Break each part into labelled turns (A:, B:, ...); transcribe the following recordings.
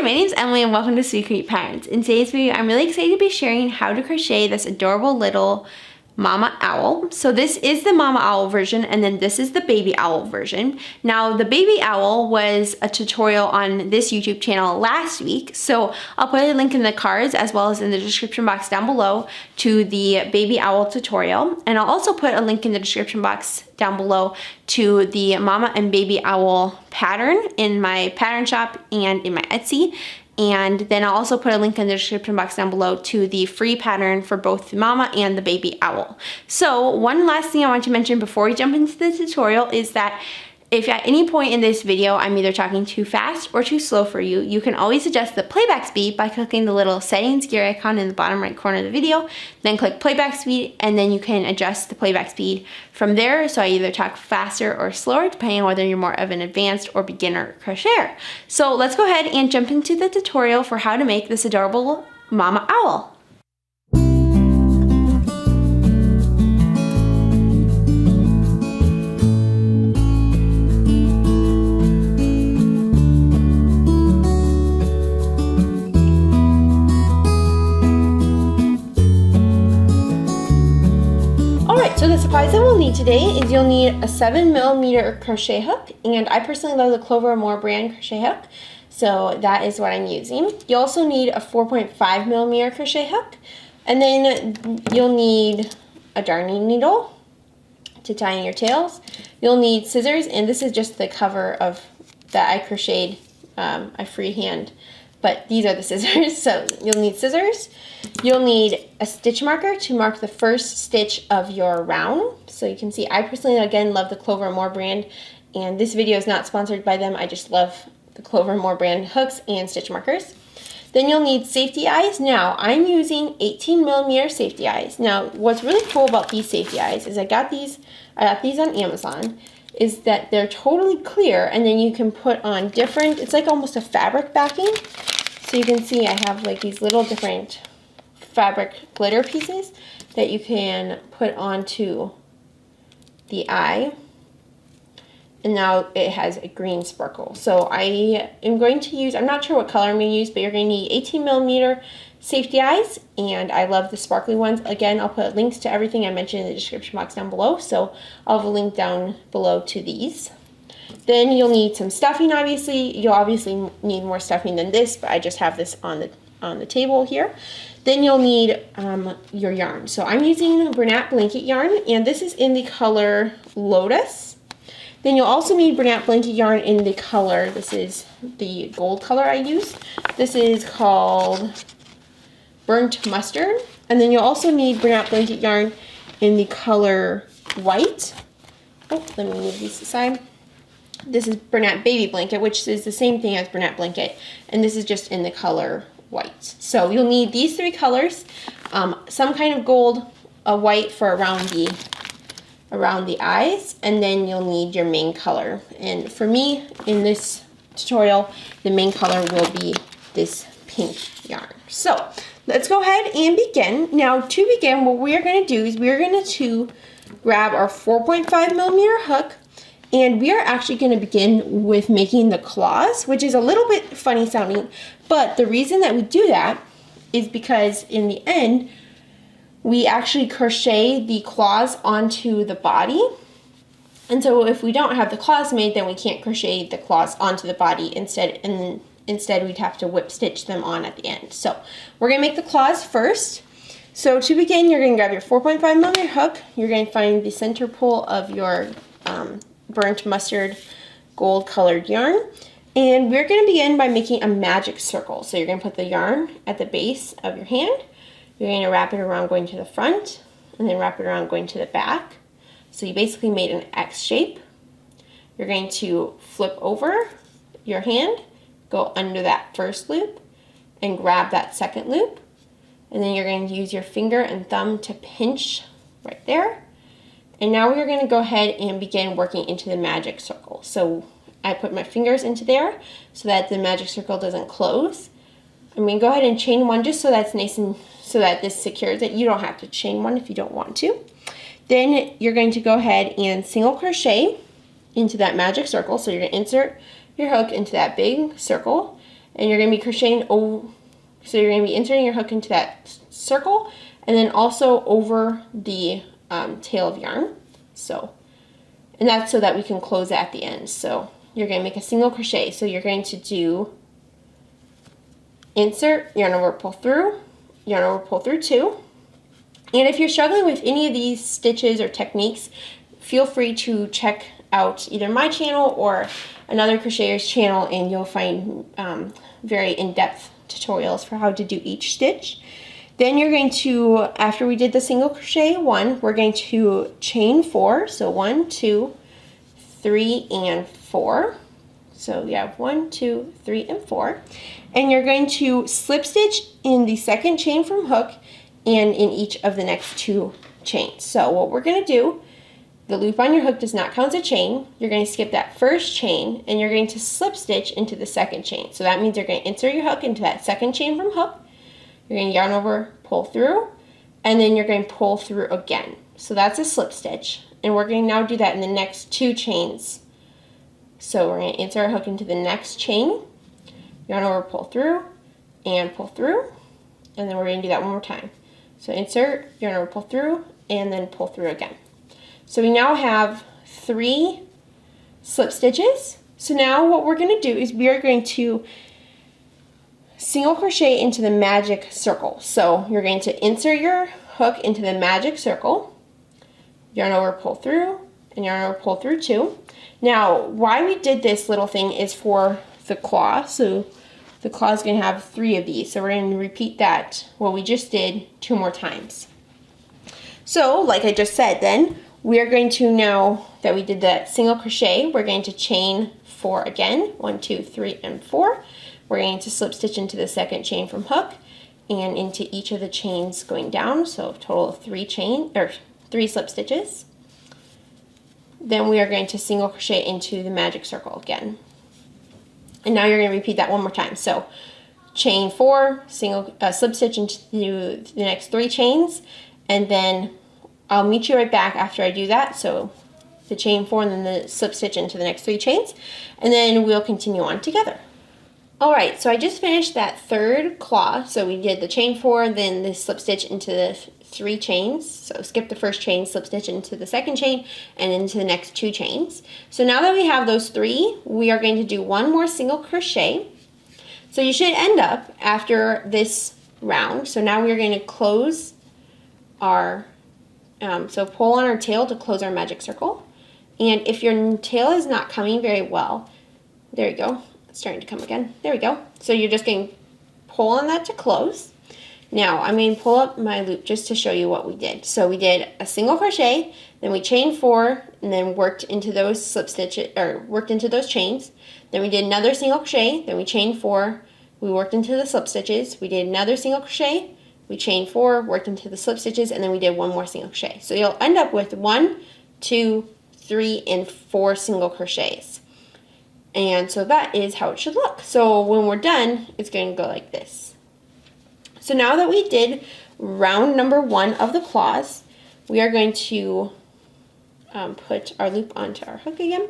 A: my name's Emily and welcome to Sweet Create Patterns. In today's video, I'm really excited to be sharing how to crochet this adorable little mama owl. So this is the mama owl version and then this is the baby owl version. Now the baby owl was a tutorial on this YouTube channel last week, so I'll put a link in the cards as well as in the description box down below to the baby owl tutorial, and I'll also put a link in the description box down below to the mama and baby owl pattern in my pattern shop and in my Etsy. And then I'll also put a link in the description box down below to the free pattern for both the mama and the baby owl. So one last thing I want to mention before we jump into the tutorial is that if at any point in this video I'm either talking too fast or too slow for you, you can always adjust the playback speed by clicking the little settings gear icon in the bottom right corner of the video, then click playback speed, and then you can adjust the playback speed from there. So I either talk faster or slower depending on whether you're more of an advanced or beginner crocheter. So let's go ahead and jump into the tutorial for how to make this adorable mama owl. So the supplies that we'll need today is you'll need a 7mm crochet hook, and I personally love the Clover & More brand crochet hook, so that is what I'm using. You also need a 4.5mm crochet hook, and then you'll need a darning needle to tie in your tails. You'll need scissors, and this is just the cover of that I crocheted, I freehand, but these are the scissors. So you'll need scissors. You'll need a stitch marker to mark the first stitch of your round. So you can see I personally, again, love the Clover & More brand, and this video is not sponsored by them. I just love the Clover & More brand hooks and stitch markers. Then you'll need safety eyes. Now I'm using 18mm safety eyes. Now what's really cool about these safety eyes is I got these on Amazon, is that they're totally clear, and then you can put on different, it's like almost a fabric backing. So you can see I have like these little different fabric glitter pieces that you can put onto the eye, and now it has a green sparkle. So I am going to use, I'm not sure what color I'm going to use, but you're going to need 18mm safety eyes, and I love the sparkly ones. Again, I'll put links to everything I mentioned in the description box down below, so I'll have a link down below to these. Then you'll need some stuffing, obviously. You'll obviously need more stuffing than this, but I just have this on the table here. Then you'll need your yarn. So I'm using Bernat blanket yarn, and this is in the color Lotus. Then you'll also need Bernat blanket yarn in the color, this is the gold color I use. This is called Burnt Mustard. And then you'll also need Bernat blanket yarn in the color White. Oh, let me move these aside. This is Bernat Baby Blanket, which is the same thing as Bernat Blanket, and this is just in the color White. So you'll need these three colors, some kind of gold, a white for around the eyes, and then you'll need your main color. And for me, in this tutorial, the main color will be this pink yarn. So let's go ahead and begin. Now to begin, what we are going to do is we are going to grab our 4.5mm hook, and we are actually going to begin with making the claws, which is a little bit funny sounding, but the reason that we do that is because in the end, we actually crochet the claws onto the body. And so if we don't have the claws made, then we can't crochet the claws onto the body instead, and instead we'd have to whip stitch them on at the end. So we're going to make the claws first. So to begin, you're going to grab your 4.5mm hook. You're going to find the center pole of your Burnt Mustard gold colored yarn, and we're going to begin by making a magic circle. So you're going to put the yarn at the base of your hand, you're going to wrap it around going to the front, and then wrap it around going to the back. So you basically made an X shape. You're going to flip over your hand, go under that first loop, and grab that second loop, and then you're going to use your finger and thumb to pinch right there. And now we're going to go ahead and begin working into the magic circle. So I put my fingers into there so that the magic circle doesn't close. I'm going to go ahead and chain one just so that's nice and so that this secures it. You don't have to chain one if you don't want to. Then you're going to go ahead and single crochet into that magic circle. So you're going to insert your hook into that big circle, and you're going to be crocheting over, so you're going to be inserting your hook into that circle, and then also over the tail of yarn. So, and that's so that we can close it at the end. So you're going to make a single crochet. So you're going to do insert, yarn over, pull through, yarn over, pull through 2. And if you're struggling with any of these stitches or techniques, feel free to check out either my channel or another crocheter's channel, and you'll find very in-depth tutorials for how to do each stitch. Then you're going to, after we did the single crochet 1, we're going to chain 4. So 1, 2, 3, and 4. So you have 1, 2, 3, and 4. And you're going to slip stitch in the second chain from hook and in each of the next 2 chains. So what we're going to do, the loop on your hook does not count as a chain. You're going to skip that first chain and you're going to slip stitch into the second chain. So that means you're going to insert your hook into that second chain from hook. You're going to yarn over, pull through, and then you're going to pull through again. So that's a slip stitch. And we're going to now do that in the next 2 chains. So we're going to insert our hook into the next chain, yarn over, pull through, and pull through. And then we're going to do that one more time. So insert, yarn over, pull through, and then pull through again. So we now have 3 slip stitches. So now what we're going to do is we are going to single crochet into the magic circle. So you're going to insert your hook into the magic circle, yarn over, pull through, and yarn over, pull through 2. Now, why we did this little thing is for the claw. So the claw is going to have 3 of these. So we're going to repeat that, what we just did, 2 more times. So, like I just said then, we are going to, now that we did that single crochet, we're going to chain 4 again, 1, 2, 3, and 4. We're going to slip stitch into the second chain from hook and into each of the chains going down, so a total of 3 slip stitches. Then we are going to single crochet into the magic circle again. And now you're going to repeat that one more time. So chain 4, slip stitch into the next 3 chains, and then I'll meet you right back after I do that. So the chain 4 and then the slip stitch into the next 3 chains, and then we'll continue on together. Alright, so I just finished that 3rd claw. So we did the chain 4, then the slip stitch into the 3 chains. So skip the first chain, slip stitch into the second chain, and into the next 2 chains. So now that we have those 3, we are going to do 1 more single crochet. So you should end up after this round. So now we're going to close our, so pull on our tail to close our magic circle. And if your tail is not coming very well, there you go. Starting to come again. There we go. So you're just going to pull on that to close. Now I'm going to pull up my loop just to show you what we did. So we did a single crochet, then we chained 4, and then worked into those slip stitches, or worked into those chains. Then we did another single crochet, then we chained 4, we worked into the slip stitches. We did another single crochet, we chained 4, worked into the slip stitches, and then we did 1 more single crochet. So you'll end up with 1, 2, 3, and 4 single crochets. And so that is how it should look. So when we're done, it's going to go like this. So now that we did round number 1 of the claws, we are going to put our loop onto our hook again.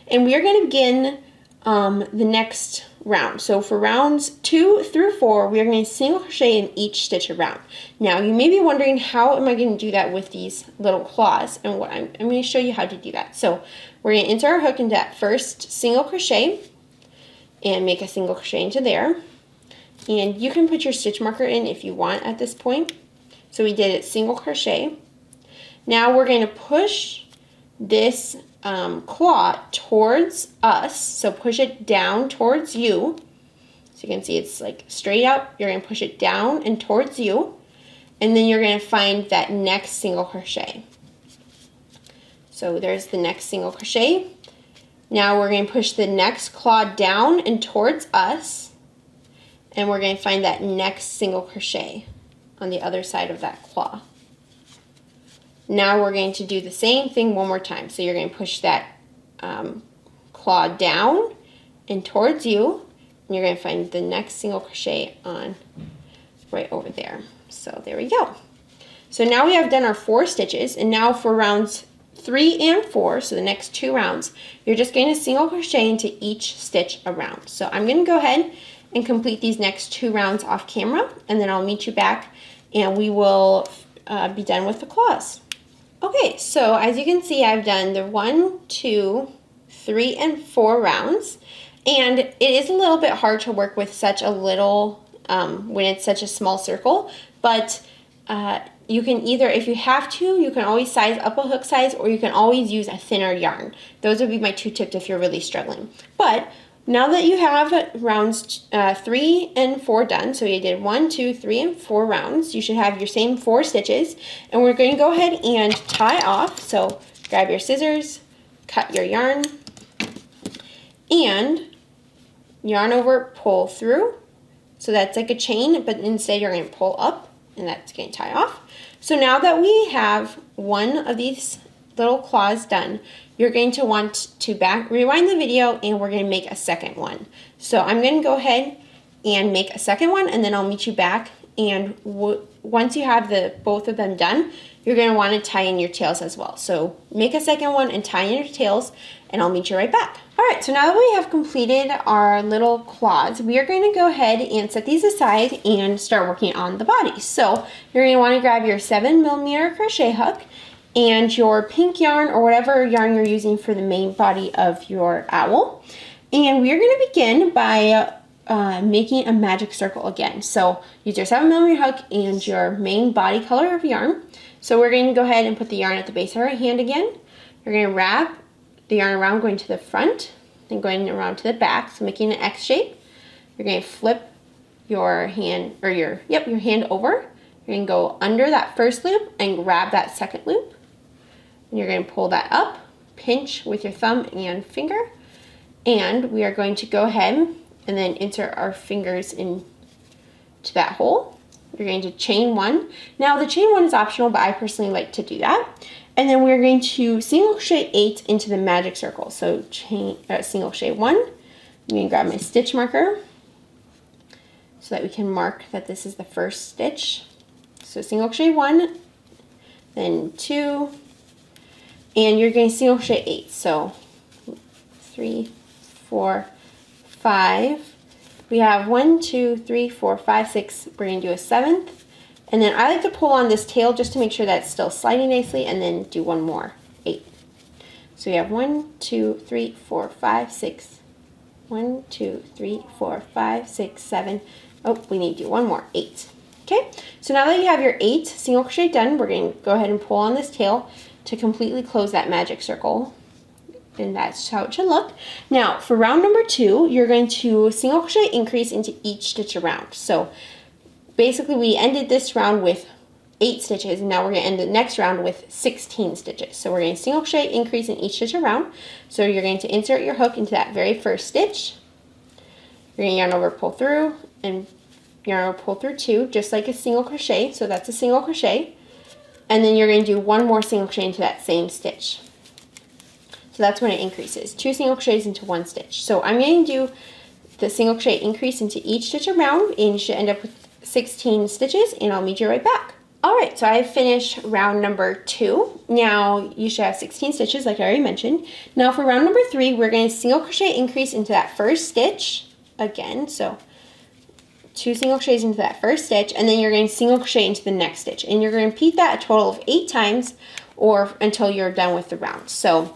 A: And we are going to begin the next round. So for rounds 2 through 4, we are going to single crochet in each stitch around. Now you may be wondering, how am I going to do that with these little claws? And what I'm going to show you how to do that. So we're going to insert our hook into that first single crochet and make a single crochet into there. And you can put your stitch marker in if you want at this point. So we did it single crochet. Now we're going to push this claw towards us, so push it down towards you. So you can see it's like straight up. You're going to push it down and towards you, and then you're going to find that next single crochet. So there's the next single crochet. Now we're going to push the next claw down and towards us, and we're going to find that next single crochet on the other side of that claw. Now we're going to do the same thing one more time. So you're going to push that claw down and towards you, and you're going to find the next single crochet on right over there. So there we go. So now we have done our 4 stitches, and now for rounds 3 and 4, so the next 2 rounds, you're just going to single crochet into each stitch around. So I'm going to go ahead and complete these next 2 rounds off camera, and then I'll meet you back and we will be done with the claws. Okay, so as you can see, I've done the 1, 2, 3, and 4 rounds, and it is a little bit hard to work with such a little, when it's such a small circle, but you can either, if you have to, you can always size up a hook size, or you can always use a thinner yarn. Those would be my 2 tips if you're really struggling. But now that you have rounds 3 and 4 done, so you did 1, 2, 3, and 4 rounds, you should have your same 4 stitches, and we're going to go ahead and tie off. So grab your scissors, cut your yarn, and yarn over, pull through. So that's like a chain, but instead you're going to pull up, and that's going to tie off. So now that we have one of these little claws done, you're going to want to rewind the video, and we're going to make a second one. So I'm going to go ahead and make a second one, and then I'll meet you back. And once you have both of them done, you're going to want to tie in your tails as well. So make a second one and tie in your tails, and I'll meet you right back. All right, so now that we have completed our little claws, we are going to go ahead and set these aside and start working on the body. So you're going to want to grab your 7mm crochet hook and your pink yarn, or whatever yarn you're using for the main body of your owl. And we are going to begin by making a magic circle again. So use your 7mm hook and your main body color of yarn. So we're going to go ahead and put the yarn at the base of our hand again. You're going to wrap the yarn around, going to the front, then going around to the back, so making an X shape. You're going to flip your hand, or your hand over. You're going to go under that first loop and grab that second loop. And you're going to pull that up, pinch with your thumb and finger, and we are going to go ahead and then insert our fingers into that hole. You're going to chain 1. Now the chain 1 is optional, but I personally like to do that. And then we're going to single crochet 8 into the magic circle. So single crochet 1. I'm going to grab my stitch marker so that we can mark that this is the first stitch. So single crochet 1, then 2, and you're going to single crochet 8. So 3, 4, 5. We have 1, 2, 3, 4, 5, 6. We're going to do a 7th. And then I like to pull on this tail just to make sure that it's still sliding nicely, and then do one more, 8. So we have 1, 2, 3, 4, 5, 6. 1, 2, 3, 4, 5, 6, 7. Oh, we need to do one more, 8. Okay, so now that you have your 8 single crochet done, we're going to go ahead and pull on this tail to completely close that magic circle. And that's how it should look. Now, for round number 2, you're going to single crochet increase into each stitch around. So basically, we ended this round with 8 stitches, and now we're going to end the next round with 16 stitches. So we're going to single crochet increase in each stitch around. So you're going to insert your hook into that very first stitch. You're going to yarn over, pull through, and yarn over, pull through 2, just like a single crochet. So that's a single crochet. And then you're going to do one more single crochet into that same stitch. So that's when it increases. 2 single crochets into 1 stitch. So I'm going to do the single crochet increase into each stitch around, and you should end up with 16 stitches, and I'll meet you right back. Alright, so I've finished round number 2. Now you should have 16 stitches like I already mentioned. Now for round number 3, we're going to single crochet increase into that first stitch again. So 2 single crochets into that first stitch, and then you're going to single crochet into the next stitch. And you're going to repeat that a total of 8 times, or until you're done with the round. So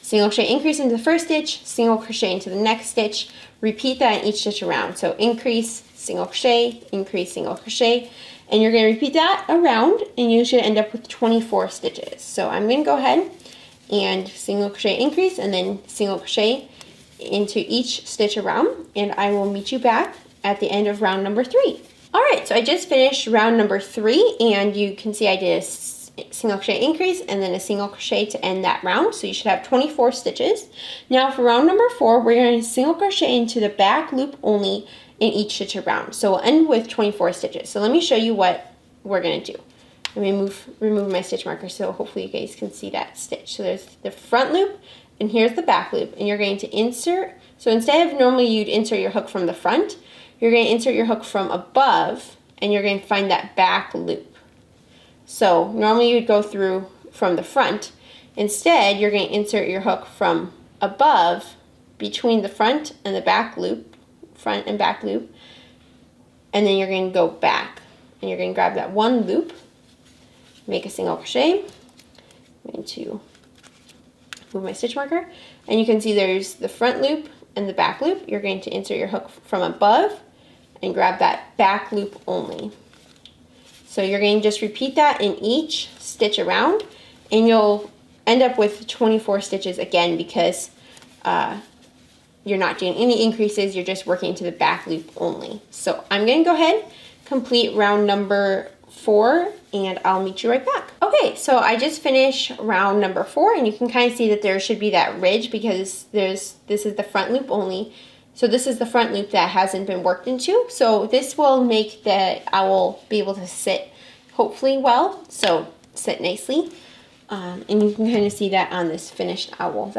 A: single crochet increase into the first stitch, single crochet into the next stitch, repeat that in each stitch around. So increase, single crochet, increase, single crochet, and you're going to repeat that around, and you should end up with 24 stitches. So I'm going to go ahead and single crochet increase, and then single crochet into each stitch around, and I will meet you back at the end of round number 3. Alright, so I just finished round number 3, and you can see I did a single crochet increase and then a single crochet to end that round, so you should have 24 stitches. Now for round number 4, we're going to single crochet into the back loop only in each stitch around, so we'll end with 24 stitches. So let me show you what we're going to do. Let me remove my stitch marker so hopefully you guys can see that stitch. So there's the front loop, and here's the back loop, and you're going to insert. So instead of normally you'd insert your hook from the front, you're going to insert your hook from above, and you're going to find that back loop. So normally you'd go through from the front. Instead, you're going to insert your hook from above, between the front and the back loop front and back loop, and then you're going to go back, and you're going to grab that one loop, make a single crochet. I'm going to move my stitch marker, and you can see there's the front loop and the back loop. You're going to insert your hook from above and grab that back loop only. So you're going to just repeat that in each stitch around, and you'll end up with 24 stitches again because you're not doing any increases, you're just working to the back loop only. So I'm going to go ahead, complete round number 4, and I'll meet you right back. Okay, so I just finished round number 4, and you can kind of see that there should be that ridge because this is the front loop only. So this is the front loop that hasn't been worked into. So this will make the owl be able to sit hopefully well, so sit nicely. And you can kind of see that on this finished owl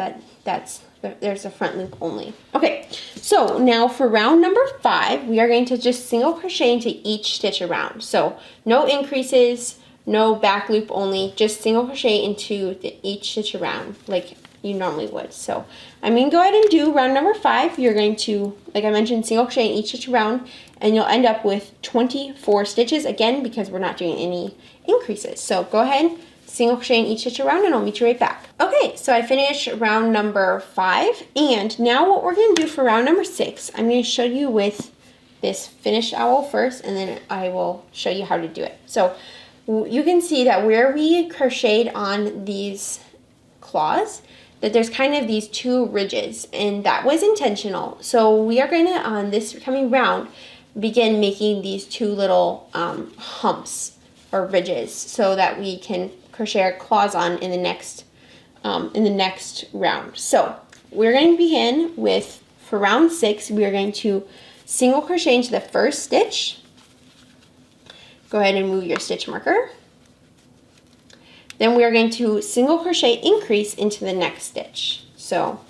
A: there's a front loop only. Okay, so now for round number 5, we are going to just single crochet into each stitch around. So no increases, no back loop only, just single crochet into each stitch around like you normally would. So I'm going to go ahead and do round number 5. You're going to, like I mentioned, single crochet in each stitch around, and you'll end up with 24 stitches again because we're not doing any increases. So go ahead, single crochet in each stitch around, and I'll meet you right back. Okay, so I finished round number 5, and now what we're going to do for round number 6, I'm going to show you with this finished owl first, and then I will show you how to do it. So you can see that where we crocheted on these claws, that there's kind of these 2 ridges, and that was intentional. So we are going to, on this coming round, begin making these 2 little humps or ridges so that we can crochet our claws on in the next round. So we're going to begin with, for round 6, we are going to single crochet into the first stitch. Go ahead and move your stitch marker. Then we are going to single crochet increase into the next stitch. So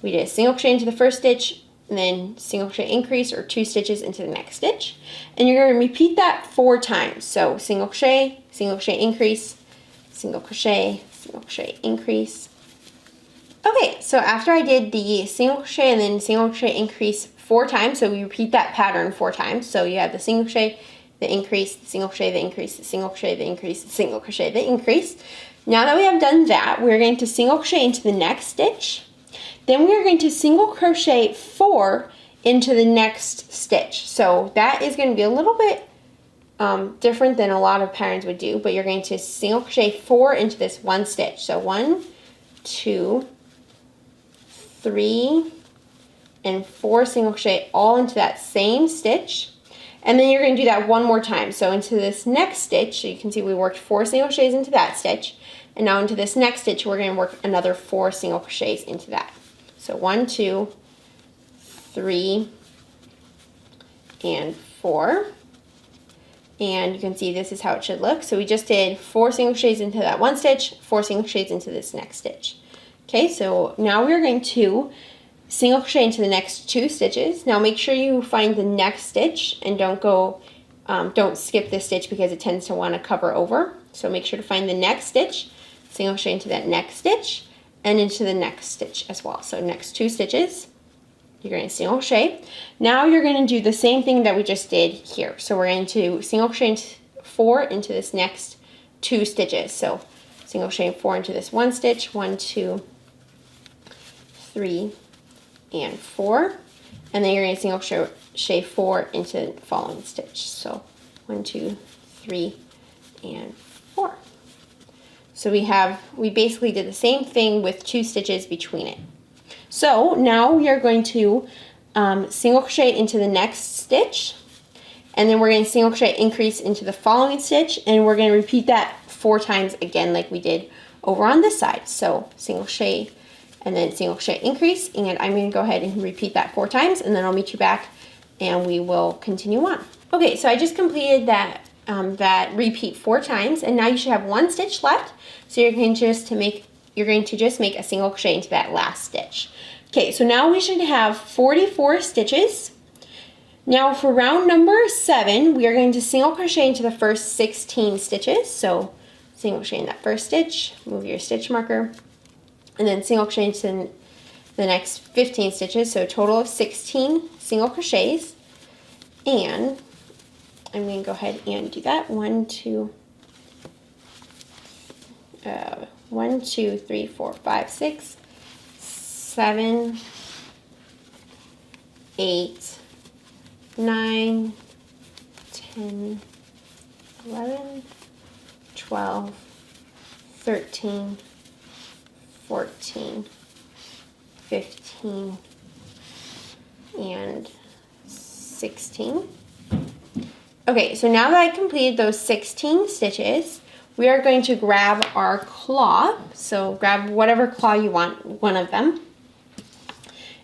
A: we did a single crochet into the first stitch, and then single crochet increase, or 2 stitches into the next stitch. And you're going to repeat that 4 times. So single crochet increase, single crochet increase. Okay, so after I did the single crochet and then single crochet increase 4 times, so we repeat that pattern 4 times. So you have the single crochet, the increase, the single crochet, the increase, the single crochet, the increase, the single crochet, the increase. Now that we have done that, we're going to single crochet into the next stitch. Then we are going to single crochet 4 into the next stitch. So that is going to be a little bit different than a lot of patterns would do, but you're going to single crochet 4 into this one stitch. So 1, 2, 3, and 4 single crochet all into that same stitch. And then you're going to do that one more time. So into this next stitch, so you can see we worked 4 single crochets into that stitch. And now into this next stitch, we're going to work another 4 single crochets into that. So 1, 2, 3, and 4. And you can see this is how it should look. So we just did 4 single crochets into that one stitch, 4 single crochets into this next stitch. Okay, so now we're going to single crochet into the next 2 stitches. Now make sure you find the next stitch and don't skip this stitch because it tends to want to cover over. So make sure to find the next stitch, single crochet into that next stitch, and into the next stitch as well. So next 2 stitches, you're going to single crochet. Now you're going to do the same thing that we just did here. So we're going to single crochet 4 into this next 2 stitches. So single crochet 4 into this one stitch, 1, 2, 3, and 4, and then you're going to single crochet 4 into the following stitch. So 1, 2, 3, and 4. So we basically did the same thing with 2 stitches between it. So now we are going to single crochet into the next stitch, and then we're going to single crochet increase into the following stitch, and we're going to repeat that 4 times again like we did over on this side. So single crochet and then single crochet increase, and I'm going to go ahead and repeat that 4 times, and then I'll meet you back and we will continue on. Okay, so I just completed that repeat 4 times, and now you should have 1 stitch left. So you're going to just make a single crochet into that last stitch. Okay, so now we should have 44 stitches. Now for round number 7, we are going to single crochet into the first 16 stitches. So single crochet in that first stitch, move your stitch marker, and then single crochet into the next 15 stitches, so a total of 16 single crochets. And I'm going to go ahead and do that. 1, 2, 3, 4, 5, 6, 7, 8, 9, 10, 11, 12, 13, 14, 15, and 16. Okay, so now that I completed those 16 stitches, we are going to grab our claw. So grab whatever claw you want, one of them.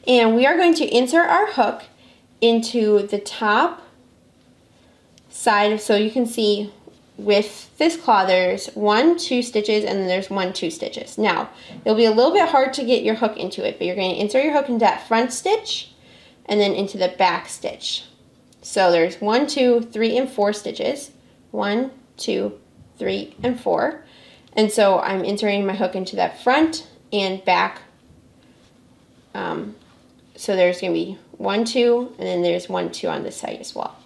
A: And we are going to insert our hook into the top side. So you can see with this claw, there's 1, 2 stitches, and then there's 1, 2 stitches. Now, it'll be a little bit hard to get your hook into it, but you're going to insert your hook into that front stitch and then into the back stitch. So there's 1, 2, 3, and 4 stitches. 1, 2, 3, and 4. And so I'm inserting my hook into that front and back. So there's going to be 1, 2, and then there's 1, 2 on this side as well.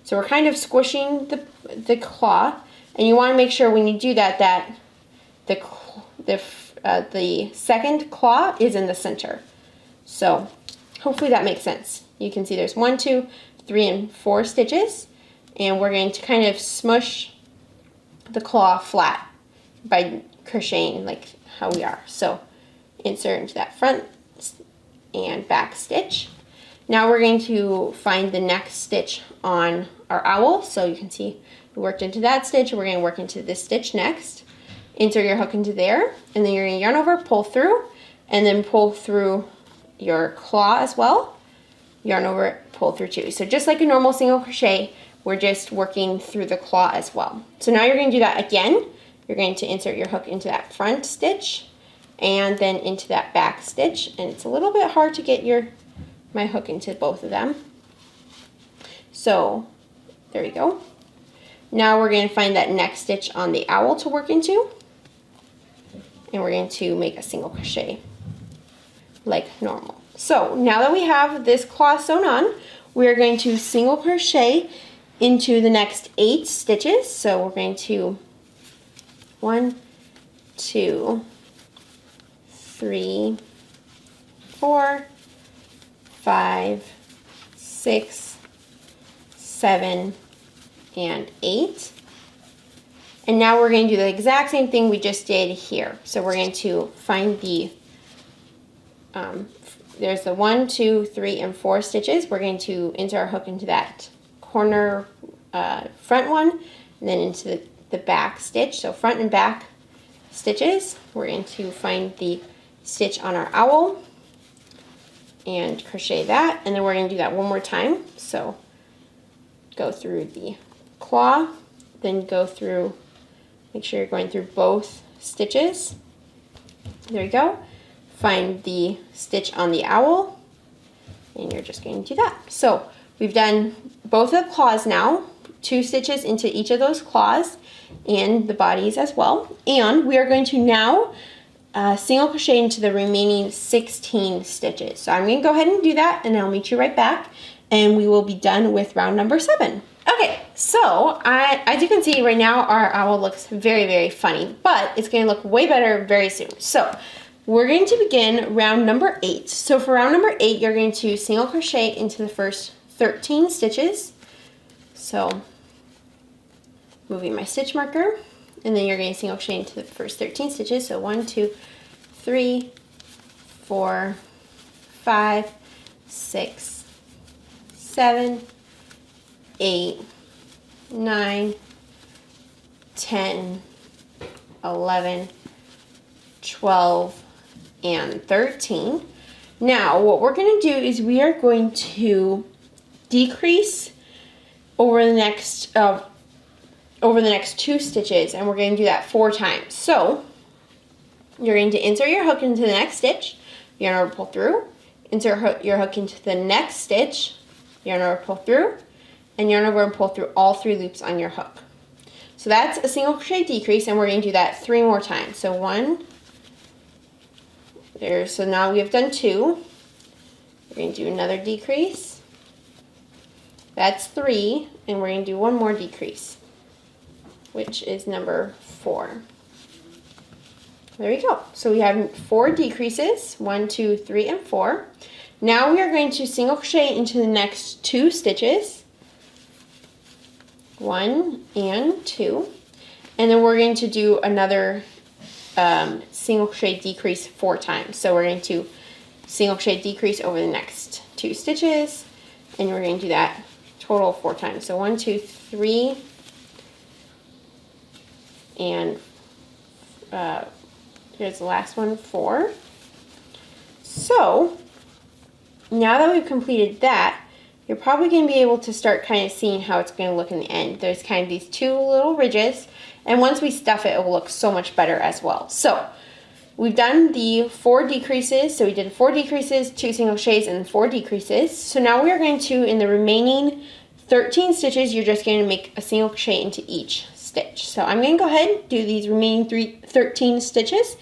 A: So we're kind of squishing the claw, and you want to make sure when you do that the second claw is in the center. So hopefully that makes sense. You can see there's 1, 2, 3, and 4 stitches, and we're going to kind of smush the claw flat by crocheting like how we are. So insert into that front and back stitch. Now we're going to find the next stitch on our owl. So you can see we worked into that stitch. We're going to work into this stitch next. Insert your hook into there, and then you're going to yarn over, pull through, and then pull through your claw as well. Yarn over, pull through too. So just like a normal single crochet, we're just working through the claw as well. So now you're going to do that again. You're going to insert your hook into that front stitch and then into that back stitch. And it's a little bit hard to get my hook into both of them. So there we go. Now we're going to find that next stitch on the owl to work into. And we're going to make a single crochet like normal. So now that we have this claw sewn on, we are going to single crochet into the next 8 stitches. So we're going to 1, 2, 3, 4, 5, 6, 7, and 8. And now we're going to do the exact same thing we just did here. So we're going to find the there's the 1, 2, 3, and 4 stitches. We're going to insert our hook into that corner front one, and then into the back stitch. So front and back stitches. We're going to find the stitch on our owl and crochet that, and then we're going to do that one more time. So go through the claw, then go through, make sure you're going through both stitches. There you go. Find the stitch on the owl, and you're just going to do that. So we've done both of the claws now, 2 stitches into each of those claws and the bodies as well. And we are going to now single crochet into the remaining 16 stitches. So I'm going to go ahead and do that, and I'll meet you right back, and we will be done with round number 7. Okay, so as you can see right now, our owl looks very, very funny, but it's going to look way better very soon. So we're going to begin round number 8. So for round number 8, you're going to single crochet into the first 13 stitches. So moving my stitch marker, and then you're going to single crochet into the first 13 stitches. So 1, 2, 3, 4, 5, 6, 7, 8, 9, 10, 11, 12, and 13. Now what we're going to do is we are going to decrease over the next 2 stitches, and we're going to do that 4 times. So you're going to insert your hook into the next stitch, yarn over, pull through, insert your hook into the next stitch, yarn over, pull through, and yarn over and pull through all 3 loops on your hook. So that's a single crochet decrease, and we're going to do that 3 more times. So 1, there. So now we have done 2. We're going to do another decrease. That's 3, and we're going to do one more decrease, which is number 4. There we go. So we have 4 decreases, 1, 2, 3, and 4. Now we are going to single crochet into the next 2 stitches, 1 and 2, and then we're going to do another single crochet decrease 4 times. So we're going to single crochet decrease over the next 2 stitches, and we're going to do that total 4 times. So 1, 2, 3, and here's the last one, 4. So now that we've completed that, you're probably going to be able to start kind of seeing how it's going to look in the end. There's kind of these 2 little ridges, and once we stuff it, it will look so much better as well. So we've done the 4 decreases. So we did 4 decreases, 2 single crochets, and 4 decreases. So now we are going to, in the remaining 13 stitches, you're just going to make a single crochet into each stitch. So I'm going to go ahead and do these remaining 13 stitches,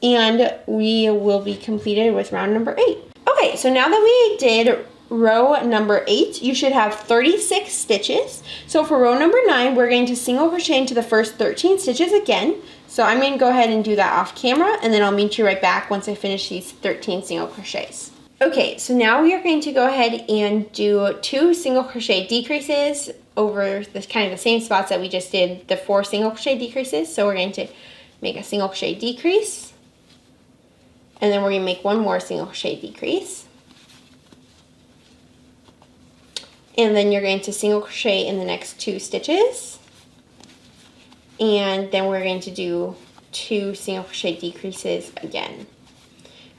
A: and we will be completed with round number 8. Okay, so now that we did row number 8, you should have 36 stitches. So for row number 9, we're going to single crochet into the first 13 stitches again. So I'm going to go ahead and do that off camera, and then I'll meet you right back once I finish these 13 single crochets. Okay, so now we are going to go ahead and do 2 single crochet decreases over the kind of the same spots that we just did the 4 single crochet decreases. So we're going to make a single crochet decrease, and then we're going to make one more single crochet decrease, and then you're going to single crochet in the next 2 stitches, and then we're going to do 2 single crochet decreases again.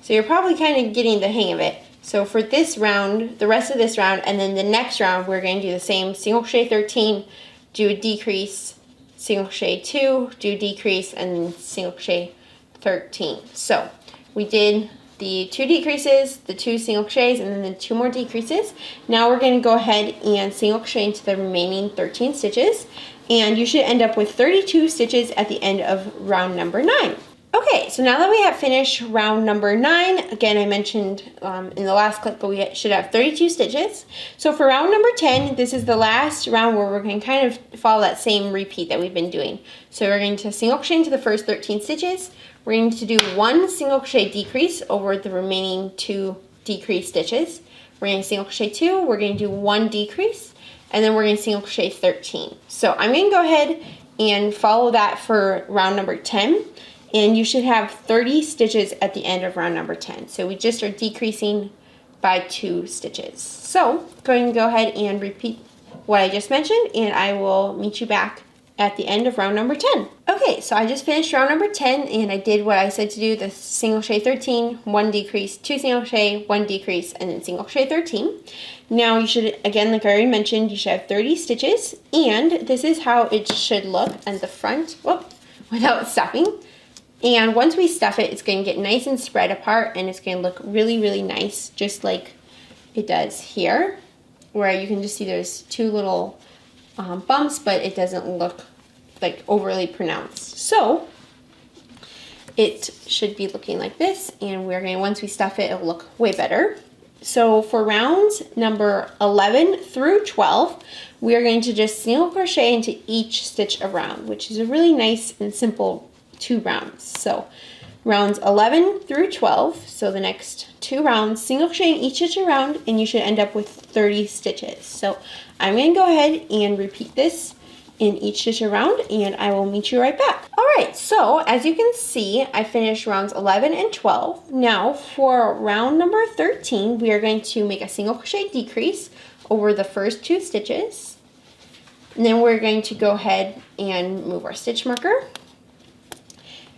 A: So you're probably kind of getting the hang of it. So for this round, the rest of this round, and then the next round, we're going to do the same single crochet 13, do a decrease, single crochet 2, do decrease, and then single crochet 13. So we did the 2 decreases, the 2 single crochets, and then the 2 more decreases. Now we're going to go ahead and single crochet into the remaining 13 stitches, and you should end up with 32 stitches at the end of round number 9. Okay, so now that we have finished round number 9, again I mentioned in the last clip, but we should have 32 stitches. So for round number 10, this is the last round where we're going to kind of follow that same repeat that we've been doing. So we're going to single crochet into the first 13 stitches. We're going to do 1 single crochet decrease over the remaining 2 decrease stitches. We're going to single crochet 2, we're going to do 1 decrease, and then we're going to single crochet 13. So I'm going to go ahead and follow that for round number 10. And you should have 30 stitches at the end of round number 10. So we just are decreasing by 2 stitches. So I'm going to go ahead and repeat what I just mentioned, and I will meet you back at the end of round number 10. Okay, so I just finished round number 10, and I did what I said to do, the single crochet 13, 1 decrease, 2 single crochet, 1 decrease, and then single crochet 13. Now you should, again, like I already mentioned, you should have 30 stitches, and this is how it should look at the front, without stuffing. And once we stuff it, it's going to get nice and spread apart, and it's going to look really, really nice, just like it does here, where you can just see there's 2 little bumps, but it doesn't look like overly pronounced. So it should be looking like this, and we're going to, once we stuff it, it'll look way better. So for rounds number 11 through 12, we are going to just single crochet into each stitch around, which is a really nice and simple 2 rounds. So rounds 11 through 12, so the next 2 rounds, single crochet in each stitch around, and you should end up with 30 stitches. So I'm going to go ahead and repeat this in each stitch around, and I will meet you right back. Alright, so as you can see, I finished rounds 11 and 12. Now for round number 13, we are going to make a single crochet decrease over the first 2 stitches, and then we're going to go ahead and move our stitch marker.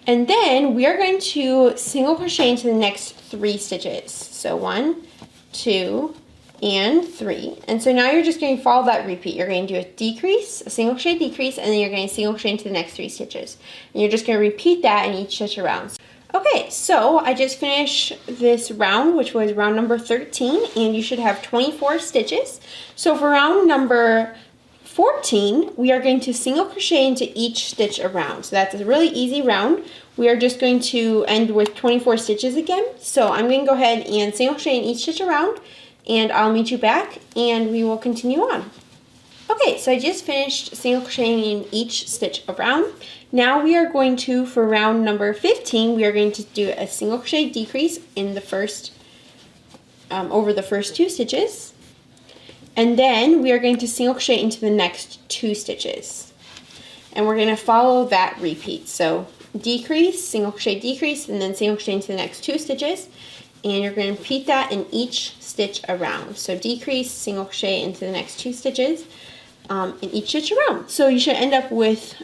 A: And then we are going to single crochet into the next 3 stitches. So 1, 2, and 3. And so now you're just going to follow that repeat. You're going to do a decrease, a single crochet decrease, and then you're going to single crochet into the next 3 stitches. And you're just going to repeat that in each stitch around. Okay, so I just finished this round, which was round number 13, and you should have 24 stitches. So for round number 14, we are going to single crochet into each stitch around. So that's a really easy round we are just going to end with 24 stitches again. So I'm going to go ahead and single crochet in each stitch around, and I'll meet you back and we will continue on. Okay, so I just finished single crocheting in each stitch around. Now we are going to, for round number 15, we are going to do a single crochet decrease in the first, over the first 2 stitches. And then we are going to single crochet into the next 2 stitches. And we're going to follow that repeat. So decrease, single crochet, decrease, and then single crochet into the next 2 stitches. And you're going to repeat that in each stitch around. So decrease, single crochet into the next 2 stitches in each stitch around. So you should end up with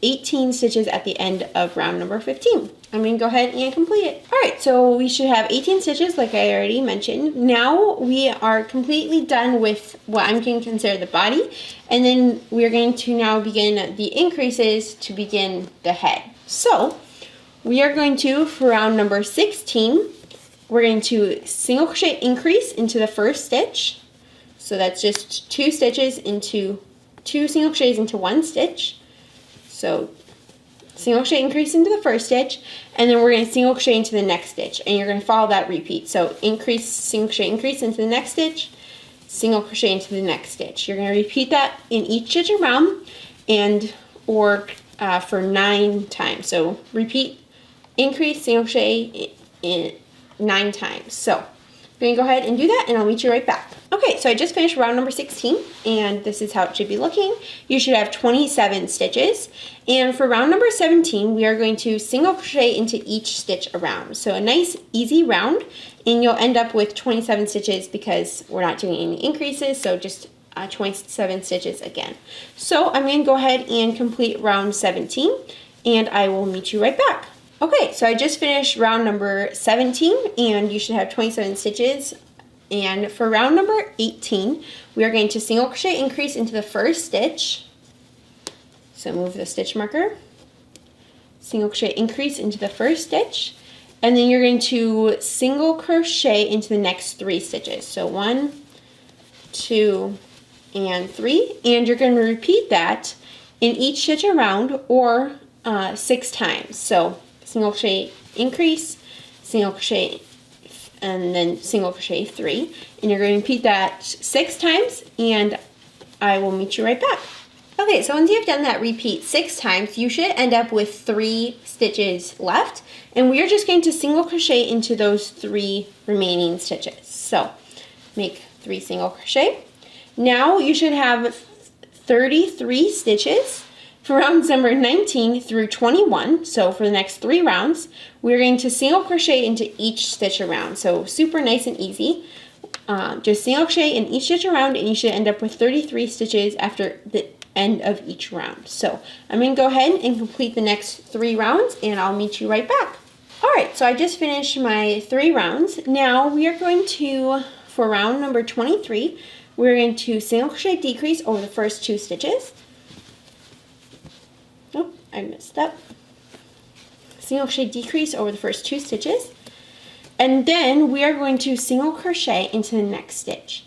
A: 18 stitches at the end of round number 15. I'm going to go ahead and complete it. Alright, so we should have 18 stitches like I already mentioned. Now we are completely done with what I'm going to consider the body, and then we're going to now begin the increases to begin the head. So we are going to, for round number 16, we're going to single crochet increase into the first stitch. So that's just 2 stitches into 2 single crochets into 1 stitch. So single crochet increase into the first stitch, and then we're going to single crochet into the next stitch, and you're going to follow that repeat. So increase, single crochet increase into the next stitch, single crochet into the next stitch. You're going to repeat that in each stitch around, and or for 9 times. So repeat, increase, single crochet in 9 times. So I'm going to go ahead and do that, and I'll meet you right back. Okay, so I just finished round number 16, and this is how it should be looking. You should have 27 stitches, and for round number 17, we are going to single crochet into each stitch around. So a nice, easy round, and you'll end up with 27 stitches because we're not doing any increases, so just 27 stitches again. So I'm going to go ahead and complete round 17, and I will meet you right back. Okay, so I just finished round number 17, and you should have 27 stitches. And for round number 18, we are going to single crochet increase into the first stitch. So move the stitch marker. Single crochet increase into the first stitch. And then you're going to single crochet into the next 3 stitches. So 1, 2, and 3. And you're going to repeat that in each stitch around, or 6 times. So single crochet increase, single crochet, and then single crochet 3, and you're going to repeat that 6 times, and I will meet you right back. Okay, so once you've done that repeat 6 times, you should end up with 3 stitches left, and we are just going to single crochet into those 3 remaining stitches. So make 3 single crochet. Now you should have 33 stitches for rounds number 19 through 21. So for the next 3 rounds, we're going to single crochet into each stitch around. So super nice and easy. Just single crochet in each stitch around, and you should end up with 33 stitches after the end of each round. So I'm going to go ahead and complete the next 3 rounds, and I'll meet you right back. Alright, so I just finished my 3 rounds. Now we are going to, for round number 23, we're going to single crochet decrease over the first 2 stitches. Oh, I messed up. Single crochet decrease over the first 2 stitches, and then we are going to single crochet into the next stitch,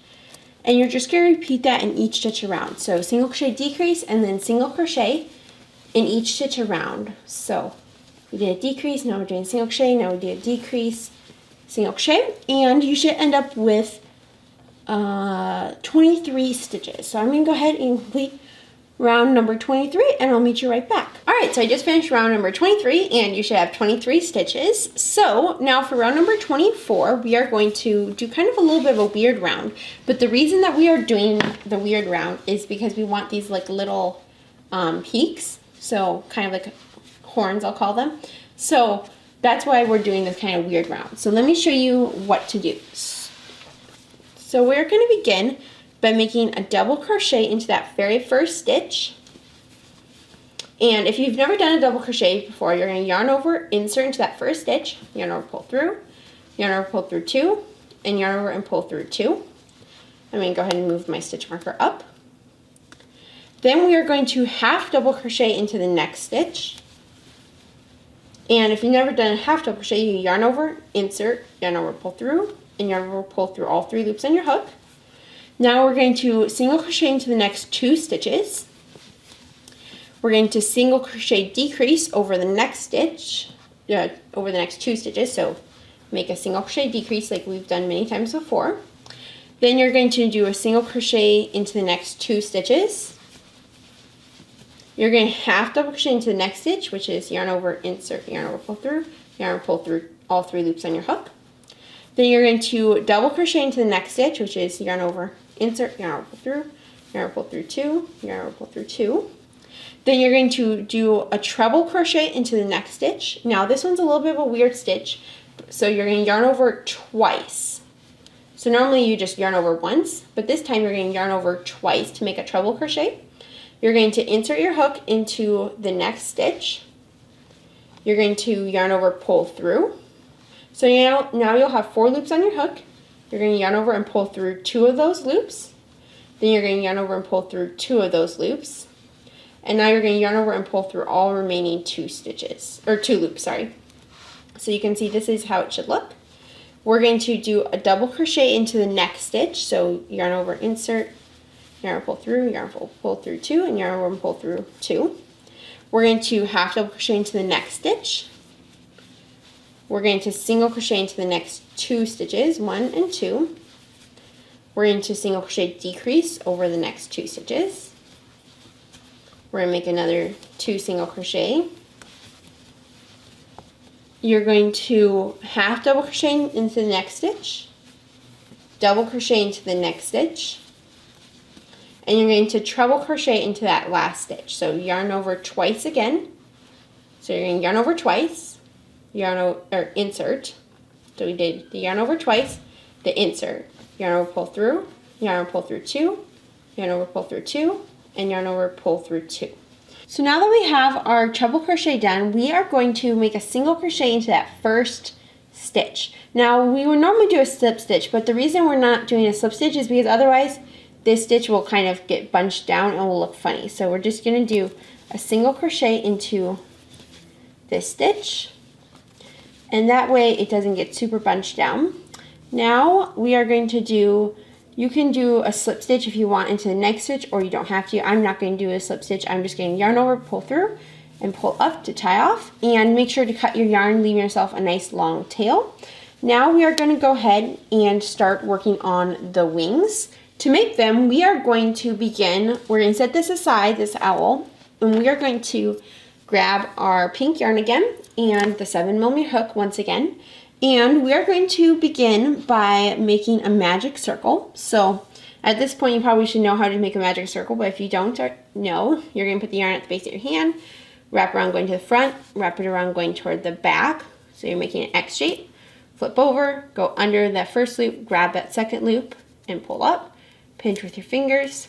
A: and you're just going to repeat that in each stitch around. So single crochet decrease, and then single crochet in each stitch around. So we did a decrease, now we're doing single crochet, now we do a decrease, single crochet, and you should end up with 23 stitches. So I'm going to go ahead and complete round number 23, and I'll meet you right back. Alright, so I just finished round number 23, and you should have 23 stitches. So now for round number 24, we are going to do kind of a little bit of a weird round, but the reason that we are doing the weird round is because we want these like little peaks, so kind of like horns, I'll call them. So that's why we're doing this kind of weird round. So let me show you what to do. So we're going to begin by making a double crochet into that very first stitch. And if you've never done a double crochet before, you're going to yarn over, insert into that first stitch, yarn over, pull through, yarn over, pull through 2, and yarn over and pull through 2. I'm going to go ahead and move my stitch marker up. Then we are going to half double crochet into the next stitch. And if you've never done a half double crochet, you yarn over, insert, yarn over, pull through, and yarn over, pull through all 3 loops on your hook. Now we're going to single crochet into the next 2 stitches. we're going to single crochet decrease over the next stitch, over the next 2 stitches. So make a single crochet decrease like we've done many times before. Then you're going to do a single crochet into the next 2 stitches. You're going to half double crochet into the next stitch, which is yarn over, insert, yarn over, pull through, yarn over, pull through all 3 loops on your hook. Then you're going to double crochet into the next stitch, which is yarn over, insert, yarn over, pull through, yarn over, pull through 2, yarn over, pull through 2. Then you're going to do a treble crochet into the next stitch. Now this one's a little bit of a weird stitch, so you're going to yarn over twice. So normally you just yarn over once, but this time you're going to yarn over twice to make a treble crochet. You're going to insert your hook into the next stitch. You're going to yarn over, pull through. So now you'll have 4 loops on your hook. You're going to yarn over and pull through 2 of those loops. Then you're going to yarn over and pull through 2 of those loops. And now you're going to yarn over and pull through all remaining 2 stitches, or 2 loops, sorry. So you can see this is how it should look. We're going to do a double crochet into the next stitch. So yarn over, insert, yarn over, pull through, yarn over, pull through 2, and yarn over and pull through 2. We're going to half double crochet into the next stitch. We're going to single crochet into the next 2 stitches, 1 and 2. We're going to single crochet decrease over the next 2 stitches. We're going to make another 2 single crochet. You're going to half double crochet into the next stitch, double crochet into the next stitch, and you're going to treble crochet into that last stitch. So yarn over twice again. So you're going to yarn over twice, yarn over, or insert. So we did the yarn over twice, the insert, yarn over, pull through, yarn over, pull through 2, yarn over, pull through 2, and yarn over, pull through 2. So now that we have our treble crochet done, we are going to make a single crochet into that first stitch. Now we would normally do a slip stitch, but the reason we're not doing a slip stitch is because otherwise this stitch will kind of get bunched down and will look funny. So we're just going to do a single crochet into this stitch, and that way it doesn't get super bunched down. Now we are going to do, you can do a slip stitch if you want into the next stitch, or you don't have to. I'm not going to do a slip stitch. I'm just going to yarn over, pull through, and pull up to tie off, and make sure to cut your yarn, leaving yourself a nice long tail. Now we are going to go ahead and start working on the wings. To make them, we are going to begin, we're going to set this aside, this owl, and we are going to grab our pink yarn again and the 7mm hook once again. And we are going to begin by making a magic circle. So at this point, you probably should know how to make a magic circle, but if you don't know, you're going to put the yarn at the base of your hand, wrap around going to the front, wrap it around going toward the back. So you're making an X shape, flip over, go under that first loop, grab that second loop, and pull up. Pinch with your fingers,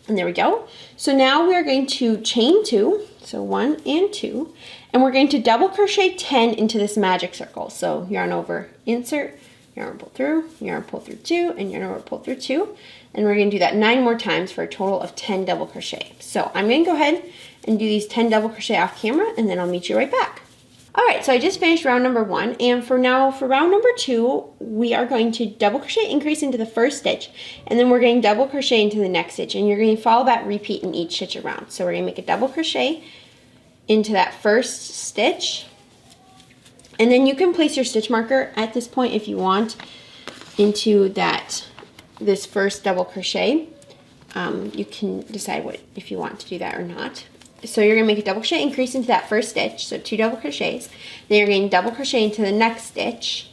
A: and there we go. So now we are going to chain 2, so 1 and 2, and we're going to double crochet 10 into this magic circle. So yarn over, insert, yarn over, pull through, yarn pull through 2, and yarn over, pull through 2, and we're going to do that 9 more times for a total of 10 double crochet. So I'm going to go ahead and do these 10 double crochet off camera, and then I'll meet you right back. Alright, so I just finished round number 1, and for round number 2, we are going to double crochet increase into the first stitch, and then we're going to double crochet into the next stitch, and you're going to follow that repeat in each stitch around. So we're going to make a double crochet into that first stitch, and then you can place your stitch marker at this point if you want into this first double crochet. You can decide if you want to do that or not. So you're going to make a double crochet increase into that first stitch, so 2 double crochets. Then you're going to double crochet into the next stitch,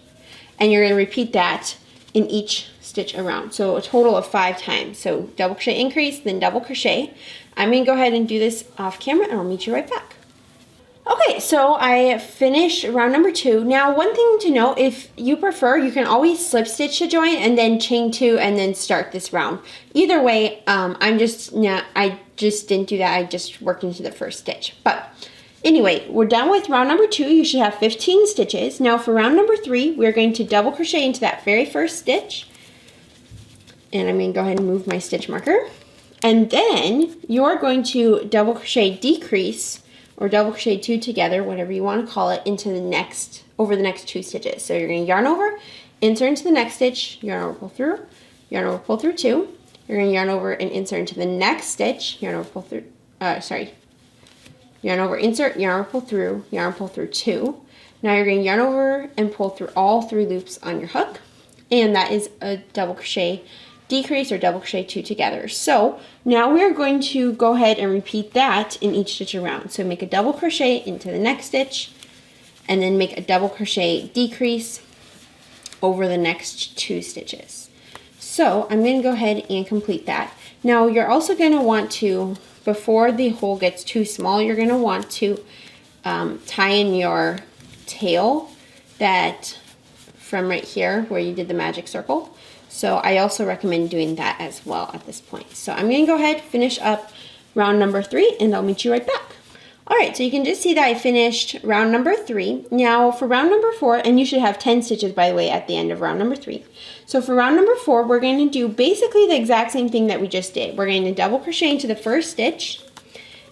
A: and you're going to repeat that in each stitch around. So a total of 5 times. So double crochet increase, then double crochet. I'm going to go ahead and do this off camera, and I'll meet you right back. Okay, so I finished round number 2. Now, one thing to note, if you prefer, you can always slip stitch to join and then chain 2 and then start this round. Either way, I just didn't do that. I just worked into the first stitch. But anyway, we're done with round number 2. You should have 15 stitches. Now for round number 3, we're going to double crochet into that very first stitch. And I'm going to go ahead and move my stitch marker. And then you're going to double crochet decrease, or double crochet 2 together, whatever you want to call it, over the next 2 stitches. So you're going to yarn over, insert into the next stitch, yarn over, pull through, yarn over, pull through 2. You're going to yarn over and insert into the next stitch, yarn over, pull through, yarn over, insert, yarn pull through 2. Now you're going to yarn over and pull through all 3 loops on your hook, and that is a double crochet decrease or double crochet 2 together. So now we are going to go ahead and repeat that in each stitch around. So make a double crochet into the next stitch, and then make a double crochet decrease over the next 2 stitches. So I'm going to go ahead and complete that. Now you're also going to want to, before the hole gets too small, you're going to want to tie in your tail that from right here where you did the magic circle. So I also recommend doing that as well at this point. So I'm going to go ahead, finish up round number 3, and I'll meet you right back. Alright, so you can just see that I finished round number 3. Now for round number 4, and you should have 10 stitches by the way at the end of round number 3. So for round number 4, we're going to do basically the exact same thing that we just did. We're going to double crochet into the first stitch,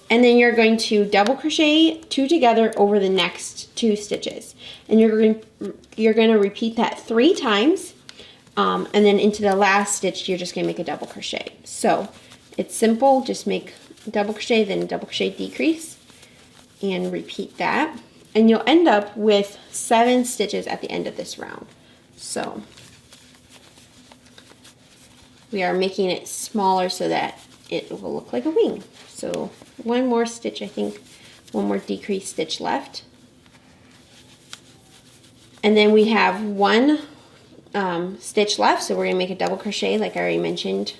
A: and then you're going to double crochet 2 together over the next 2 stitches. And you're going to repeat that 3 times, and then into the last stitch, you're just going to make a double crochet. So it's simple, just make a double crochet, then a double crochet decrease, and repeat that, and you'll end up with 7 stitches at the end of this round. So we are making it smaller so that it will look like a wing. So one more stitch, I think, one more decrease stitch left, and then we have 1 stitch left, so we're going to make a double crochet like I already mentioned.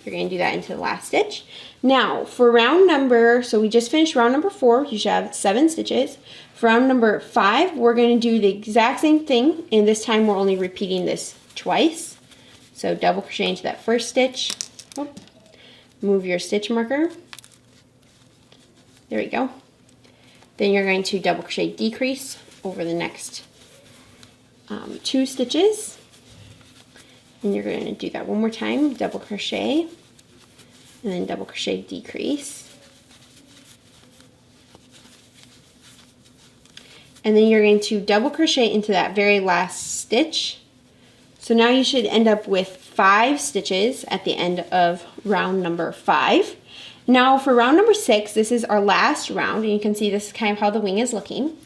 A: You're going to do that into the last stitch. Now for round number, so we just finished round number 4, you should have 7 stitches. For round number 5, we're going to do the exact same thing, and this time we're only repeating this twice. So double crochet into that first stitch, move your stitch marker, there we go. Then you're going to double crochet decrease over the next 2 stitches. And you're going to do that one more time, double crochet, and then double crochet decrease. And then you're going to double crochet into that very last stitch. So now you should end up with 5 stitches at the end of round number 5. Now for round number 6, this is our last round, and you can see this is kind of how the wing is looking.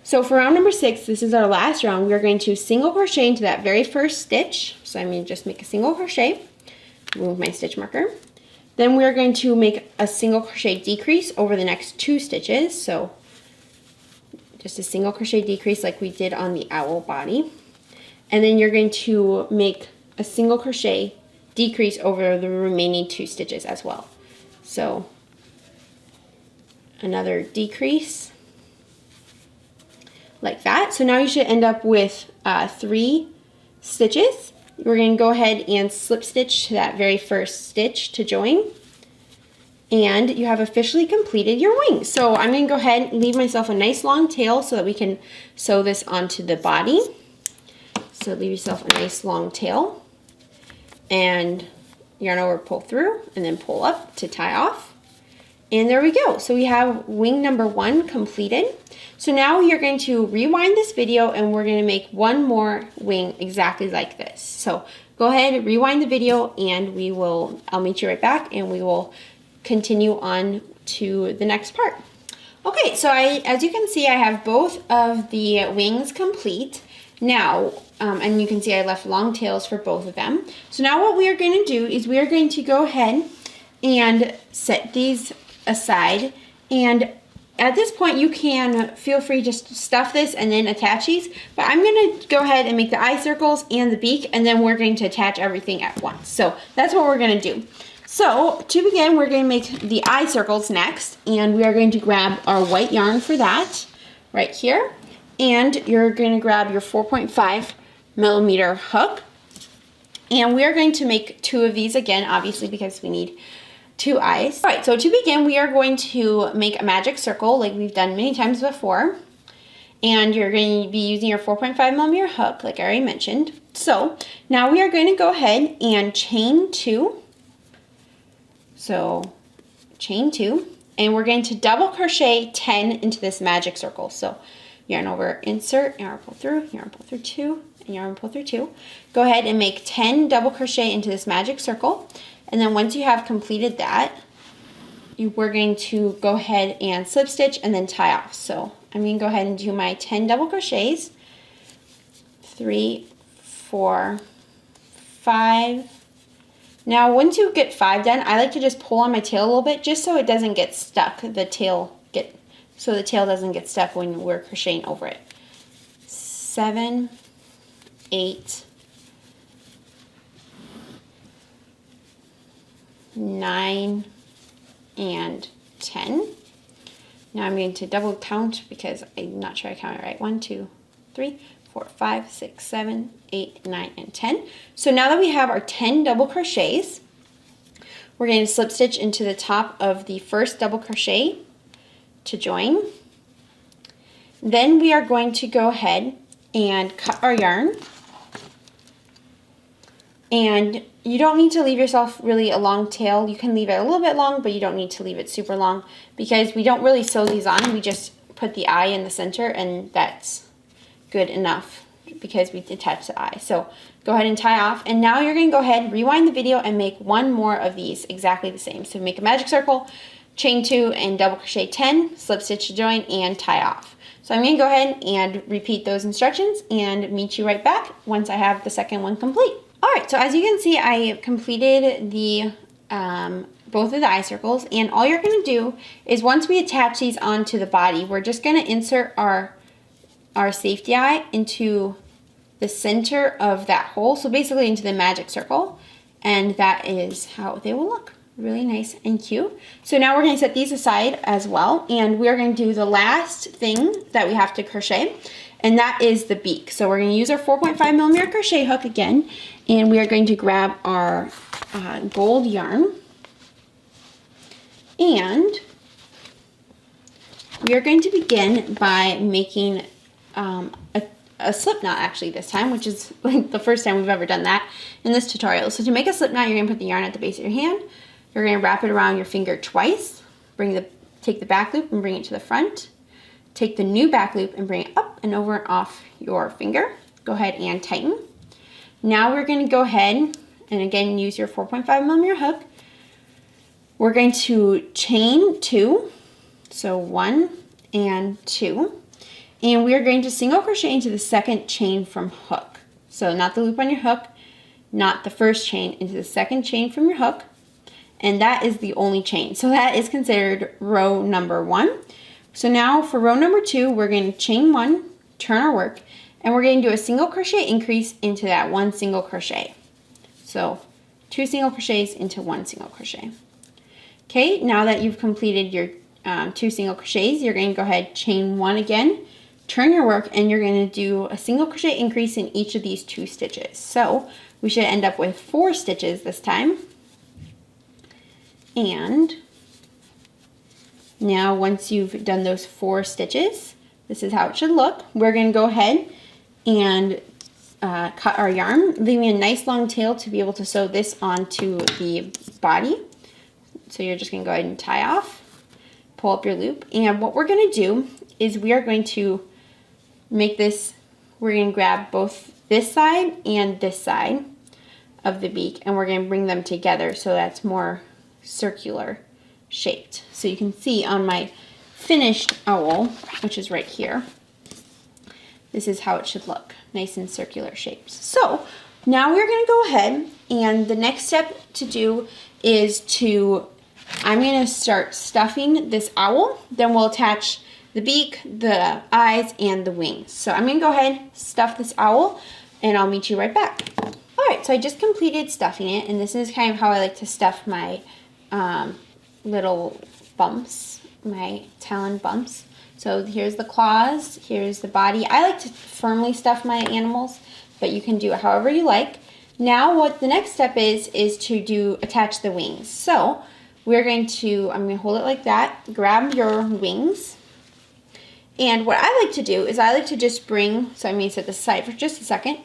A: So for round number 6, this is our last round. We're going to single crochet into that very first stitch. So I'm going to just make a single crochet, move my stitch marker. Then we're going to make a single crochet decrease over the next 2 stitches. So just a single crochet decrease like we did on the owl body. And then you're going to make a single crochet decrease over the remaining 2 stitches as well. So another decrease like that. So now you should end up with 3 stitches. We're going to go ahead and slip stitch to that very first stitch to join, and you have officially completed your wing. So I'm going to go ahead and leave myself a nice long tail so that we can sew this onto the body. So leave yourself a nice long tail, and yarn over, pull through, and then pull up to tie off. And there we go. So we have wing number 1 completed. So now you're going to rewind this video, and we're going to make one more wing exactly like this. So go ahead, rewind the video, and I'll meet you right back, and we will continue on to the next part. Okay, so as you can see, I have both of the wings complete. Now, and you can see I left long tails for both of them. So now what we are going to do is we are going to go ahead and set these aside, and at this point you can feel free just to stuff this and then attach these, but I'm going to go ahead and make the eye circles and the beak, and then we're going to attach everything at once. So that's what we're going to do. So to begin, we're going to make the eye circles next, and we are going to grab our white yarn for that right here, and you're going to grab your 4.5mm hook, and we are going to make 2 of these again, obviously, because we need 2 eyes. All right, so to begin, we are going to make a magic circle like we've done many times before, and you're going to be using your 4.5mm hook like I already mentioned. So now we are going to go ahead and chain 2. So chain 2, and we're going to double crochet 10 into this magic circle. So yarn over, insert, yarn pull through 2, and yarn pull through 2. Go ahead and make 10 double crochet into this magic circle. And then once you have completed that, we're going to go ahead and slip stitch and then tie off. So I'm going to go ahead and do my 10 double crochets. 3, 4, 5. Now once you get 5 done, I like to just pull on my tail a little bit just so it doesn't get stuck. The tail doesn't get stuck when we're crocheting over it. 7, 8, 9, and 10. Now I'm going to double count because I'm not sure I counted right. 1, 2, 3, 4, 5, 6, 7, 8, 9, and 10. So now that we have our 10 double crochets, we're going to slip stitch into the top of the first double crochet to join. Then we are going to go ahead and cut our yarn. And you don't need to leave yourself really a long tail. You can leave it a little bit long, but you don't need to leave it super long because we don't really sew these on. We just put the eye in the center and that's good enough because we attach the eye. So go ahead and tie off. And now you're going to go ahead, rewind the video, and make one more of these exactly the same. So make a magic circle, chain 2, and double crochet 10, slip stitch to join, and tie off. So I'm going to go ahead and repeat those instructions and meet you right back once I have the second one complete. Alright, so as you can see, I completed the both of the eye circles, and all you're going to do is once we attach these onto the body, we're just going to insert our safety eye into the center of that hole, so basically into the magic circle, and that is how they will look. Really nice and cute. So now we're going to set these aside as well, and we're going to do the last thing that we have to crochet, and that is the beak. So we're going to use our 4.5mm crochet hook again, and we are going to grab our gold yarn, and we are going to begin by making a slip knot actually this time, which is like the first time we've ever done that in this tutorial. So to make a slip knot, you're going to put the yarn at the base of your hand. You're going to wrap it around your finger twice. Take the back loop and bring it to the front. Take the new back loop and bring it up and over and off your finger. Go ahead and tighten. Now we're going to go ahead and again use your 4.5mm hook. We're going to chain 2, so 1 and 2. And we are going to single crochet into the second chain from hook. So not the loop on your hook, not the first chain, into the second chain from your hook. And that is the only chain. So that is considered row number 1. So now for row number 2, we're going to chain 1, turn our work, and we're going to do a single crochet increase into that 1 single crochet. So 2 single crochets into 1 single crochet. Okay, now that you've completed your 2 single crochets, you're going to go ahead, chain 1 again, turn your work, and you're going to do a single crochet increase in each of these 2 stitches. So we should end up with 4 stitches this time. And now once you've done those 4 stitches, this is how it should look. We're going to go ahead and cut our yarn, leaving a nice long tail to be able to sew this onto the body. So you're just going to go ahead and tie off, pull up your loop, and what we're going to do is we are going to make this, we're going to grab both this side and this side of the beak, and we're going to bring them together so that's more circular shaped. So you can see on my finished owl, which is right here, this is how it should look, nice and circular shapes. So now we're going to go ahead, and the next step to do is I'm going to start stuffing this owl, then we'll attach the beak, the eyes, and the wings. So I'm going to go ahead, stuff this owl, and I'll meet you right back. Alright, so I just completed stuffing it, and this is kind of how I like to stuff my little bumps, my talon bumps. So here's the claws, here's the body. I like to firmly stuff my animals, but you can do it however you like. Now what the next step is to attach the wings. So I'm going to hold it like that, grab your wings, and what I like to do is I like to just bring, so I'm going to set this aside for just a second,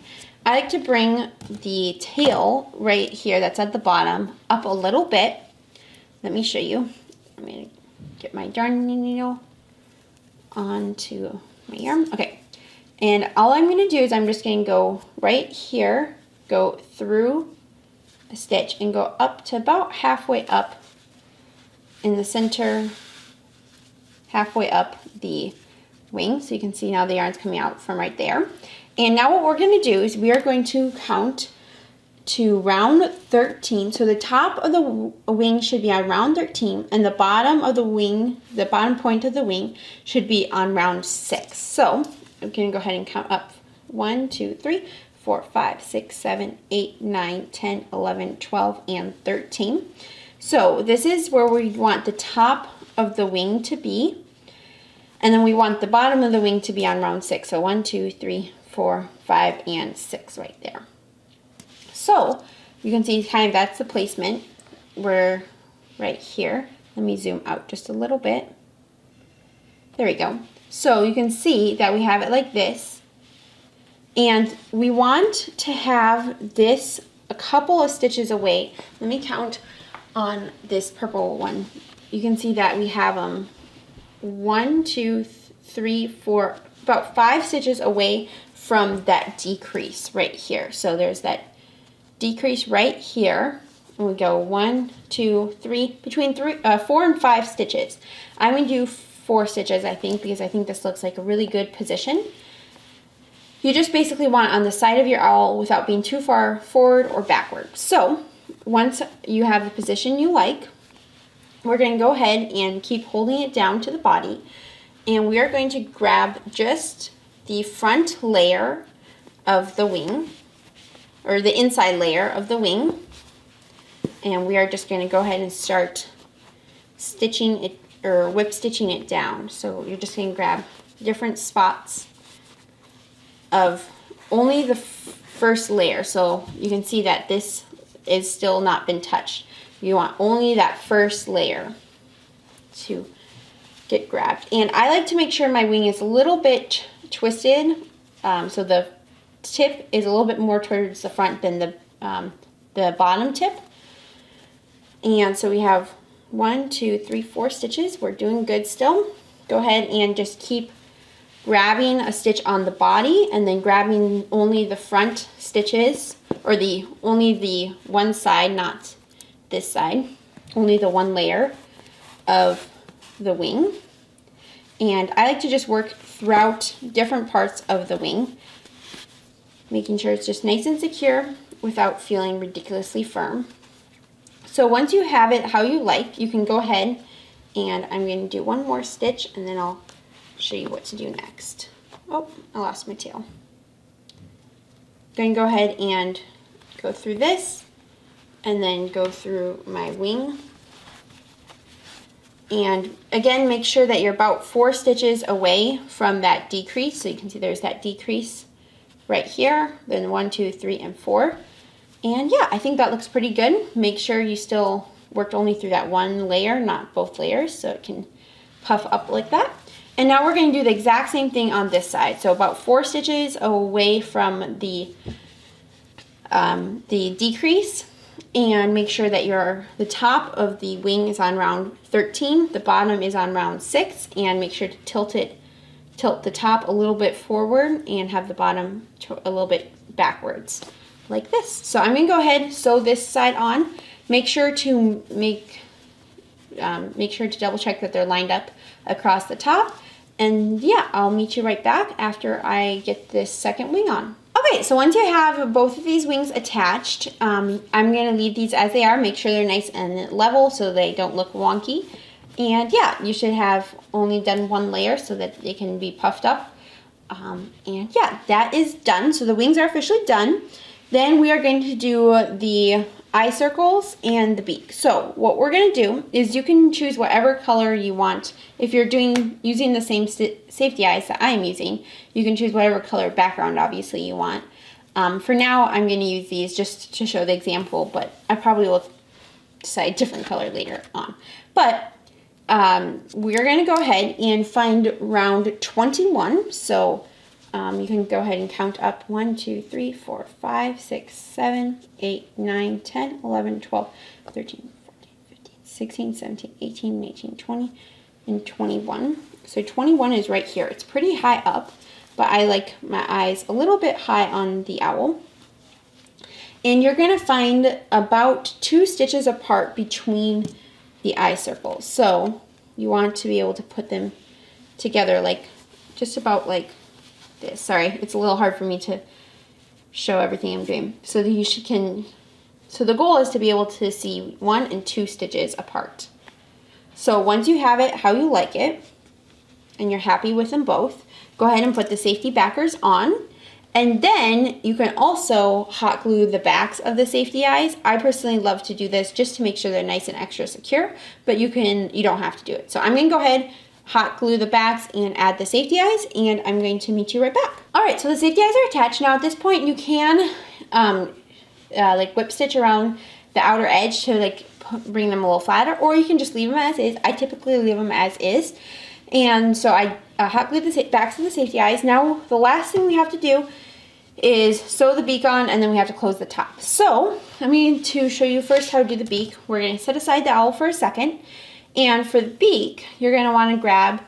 A: I like to bring the tail right here that's at the bottom up a little bit. Let me show you. I'm going to get my darning needle onto my yarn. Okay, and all I'm going to do is I'm just going to go right here, go through a stitch and go up to about halfway up in the center, halfway up the wing. So you can see now the yarn's coming out from right there. And now what we're going to do is we are going to count to round 13. So the top of the wing should be on round 13, and the bottom of the wing, the bottom point of the wing, should be on round 6. So I'm going to go ahead and count up 1, 2, 3, 4, 5, 6, 7, 8, 9, 10, 11, 12, and 13. So this is where we want the top of the wing to be, and then we want the bottom of the wing to be on round 6. So 1, 2, 3, 4, 5, and 6 right there. So you can see kind of that's the placement. We're right here. Let me zoom out just a little bit. There we go. So you can see that we have it like this. And we want to have this a couple of stitches away. Let me count on this purple one. You can see that we have them 1, 2, 3, 4, about 5 stitches away from that decrease right here. So there's that decrease right here, and we go 1, 2, 3, between 4 and 5 stitches. I'm going to do 4 stitches, I think, because I think this looks like a really good position. You just basically want it on the side of your owl without being too far forward or backward. So once you have the position you like, we're going to go ahead and keep holding it down to the body, and we are going to grab just the front layer of the wing, or the inside layer of the wing, and we are just going to go ahead and start stitching it, or whip stitching it down. So you're just going to grab different spots of only the first layer. So you can see that this is still not been touched. You want only that first layer to get grabbed. And I like to make sure my wing is a little bit twisted, so the tip is a little bit more towards the front than the bottom tip. And so we have 1, 2, 3, 4 stitches. We're doing good still. Go ahead and just keep grabbing a stitch on the body, and then grabbing only the front stitches, or only the one side, not this side, only the one layer of the wing. And I like to just work throughout different parts of the wing, making sure it's just nice and secure without feeling ridiculously firm. So once you have it how you like, you can go ahead, and I'm going to do one more stitch, and then I'll show you what to do next. Oh, I lost my tail. I'm going to go ahead and go through this, and then go through my wing. And again, make sure that you're about 4 stitches away from that decrease. So you can see there's that decrease right here, then 1, 2, 3, and 4. And yeah, I think that looks pretty good. Make sure you still worked only through that one layer, not both layers, so it can puff up like that. And now we're going to do the exact same thing on this side. So about 4 stitches away from the decrease, and make sure that the top of the wing is on round 13, the bottom is on round 6, and make sure to tilt the top a little bit forward and have the bottom a little bit backwards, like this. So I'm going to go ahead and sew this side on. Make sure to double check that they're lined up across the top. And yeah, I'll meet you right back after I get this second wing on. Okay, so once you have both of these wings attached, I'm going to leave these as they are. Make sure they're nice and level so they don't look wonky. And yeah, you should have only done one layer so that they can be puffed up. And yeah, that is done. So the wings are officially done. Then we are going to do the eye circles and the beak. So what we're going to do is you can choose whatever color you want. If you're using the same safety eyes that I'm using, you can choose whatever color background obviously you want. For now, I'm going to use these just to show the example, but I probably will decide a different color later on. But we're going to go ahead and find round 21. So you can go ahead and count up 1, 2, 3, 4, 5, 6, 7, 8, 9, 10, 11, 12, 13, 14, 15, 16, 17, 18, 19, 20, and 21. So 21 is right here. It's pretty high up, but I like my eyes a little bit high on the owl. And you're going to find about 2 stitches apart between the eye circles. So you want to be able to put them together like just about like this. Sorry, it's a little hard for me to show everything I'm doing. So that so the goal is to be able to see 1 and 2 stitches apart. So once you have it how you like it, and you're happy with them both, go ahead and put the safety backers on. And then you can also hot glue the backs of the safety eyes. I personally love to do this just to make sure they're nice and extra secure, but you don't have to do it. So I'm gonna go ahead, hot glue the backs and add the safety eyes, and I'm going to meet you right back. All right, so the safety eyes are attached. Now at this point you can like whip stitch around the outer edge to like bring them a little flatter, or you can just leave them as is. I typically leave them as is. And so I hot glued the backs of the safety eyes. Now the last thing we have to do is sew the beak on, and then we have to close the top. So I'm going to show you first how to do the beak. We're going to set aside the owl for a second, and for the beak you're going to want to grab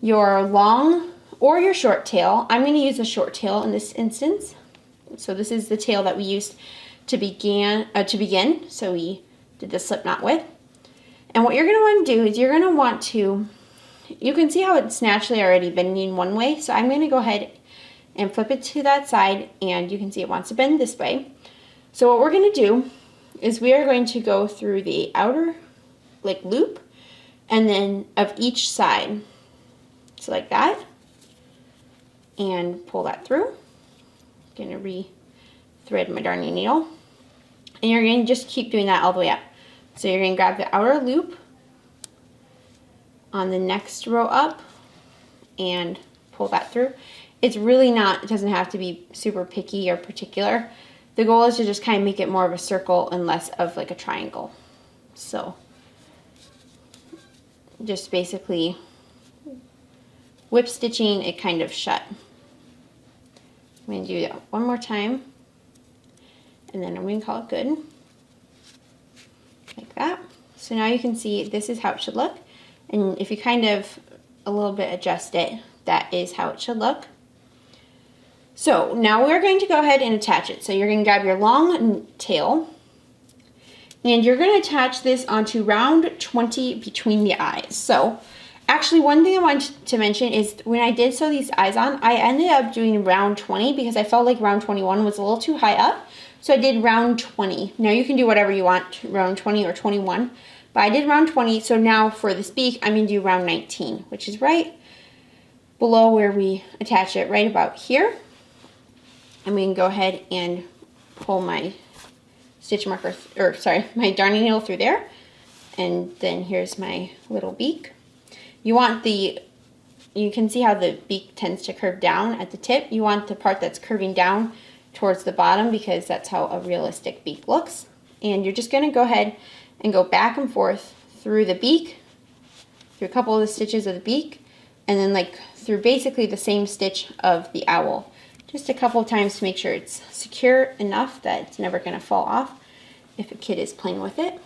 A: your long or your short tail. I'm going to use a short tail in this instance. So this is the tail that we used to begin. So we did the slip knot with. And what you're going to want to do is you're going to want to, you can see how it's naturally already bending one way. So I'm going to go ahead and flip it to that side, and you can see it wants to bend this way. So what we're going to do is we are going to go through the outer like loop and then of each side. So like that, and pull that through. I'm going to re-thread my darning needle, and you're going to just keep doing that all the way up. So you're going to grab the outer loop on the next row up and pull that through. It's really not, it doesn't have to be super picky or particular. The goal is to just kind of make it more of a circle and less of like a triangle. So just basically whip stitching it kind of shut. I'm going to do that one more time, and then I'm going to call it good. Like that. So now you can see this is how it should look. And if you kind of a little bit adjust it, that is how it should look. So now we're going to go ahead and attach it. So you're going to grab your long tail, and you're going to attach this onto round 20 between the eyes. So actually one thing I wanted to mention is when I did sew these eyes on, I ended up doing round 20 because I felt like round 21 was a little too high up. So I did round 20. Now you can do whatever you want, round 20 or 21. But I did round 20, so now for this beak, I'm going to do round 19, which is right below where we attach it, right about here. I'm going to go ahead and pull my stitch marker, my darning needle through there. And then here's my little beak. You can see how the beak tends to curve down at the tip. You want the part that's curving down towards the bottom because that's how a realistic beak looks. And you're just going to go ahead and go back and forth through the beak, through a couple of the stitches of the beak, and then like through basically the same stitch of the owl. Just a couple of times to make sure it's secure enough that it's never going to fall off if a kid is playing with it.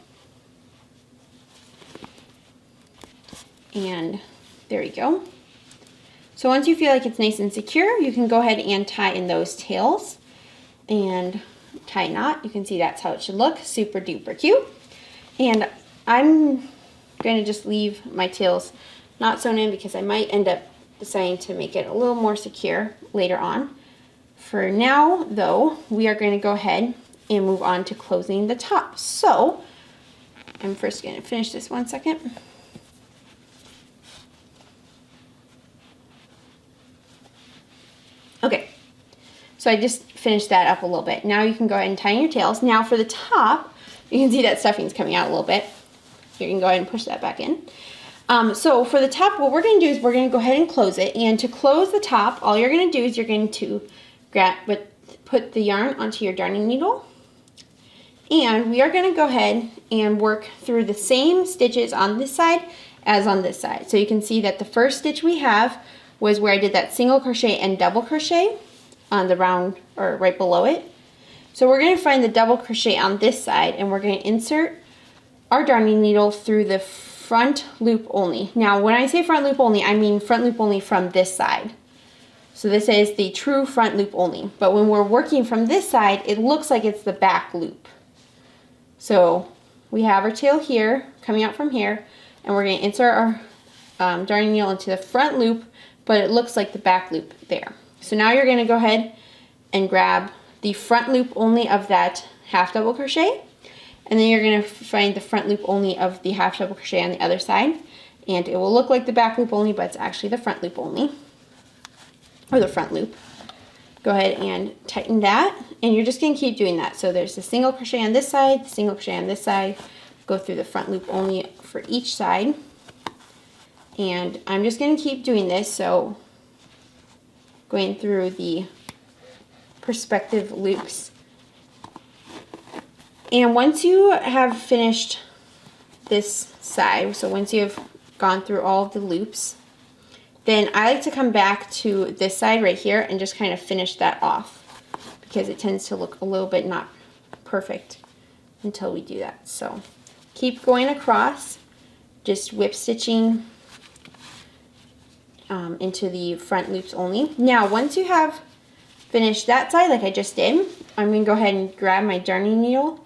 A: And there we go. So once you feel like it's nice and secure, you can go ahead and tie in those tails and tie a knot. You can see that's how it should look. Super duper cute. And I'm going to just leave my tails not sewn in because I might end up deciding to make it a little more secure later on. For now, though, we are going to go ahead and move on to closing the top. So I'm first going to finish this one second. Okay, so I just finished that up a little bit. Now you can go ahead and tie in your tails. Now for the top, you can see that stuffing's coming out a little bit. You can go ahead and push that back in. So for the top, what we're going to do is we're going to go ahead and close it. And to close the top, all you're going to do is you're going to put the yarn onto your darning needle. And we are going to go ahead and work through the same stitches on this side as on this side. So you can see that the first stitch we have was where I did that single crochet and double crochet on the round, or right below it. So we're going to find the double crochet on this side, and we're going to insert our darning needle through the front loop only. Now when I say front loop only, I mean front loop only from this side. So this is the true front loop only. But when we're working from this side, it looks like it's the back loop. So we have our tail here, coming out from here, and we're going to insert our darning needle into the front loop, but it looks like the back loop there. So now you're going to go ahead and grab the front loop only of that half double crochet, and then you're going to find the front loop only of the half double crochet on the other side, and it will look like the back loop only, but it's actually the front loop only, or the front loop. Go ahead and tighten that, and you're just going to keep doing that. So there's the single crochet on this side, the single crochet on this side, go through the front loop only for each side, and I'm just going to keep doing this, so going through the perspective loops. And once you have finished this side, so once you have gone through all of the loops, then I like to come back to this side right here and just kind of finish that off, because it tends to look a little bit not perfect until we do that. So keep going across, just whip stitching into the front loops only. Now once you have finished that side like I just did, I'm going to go ahead and grab my darning needle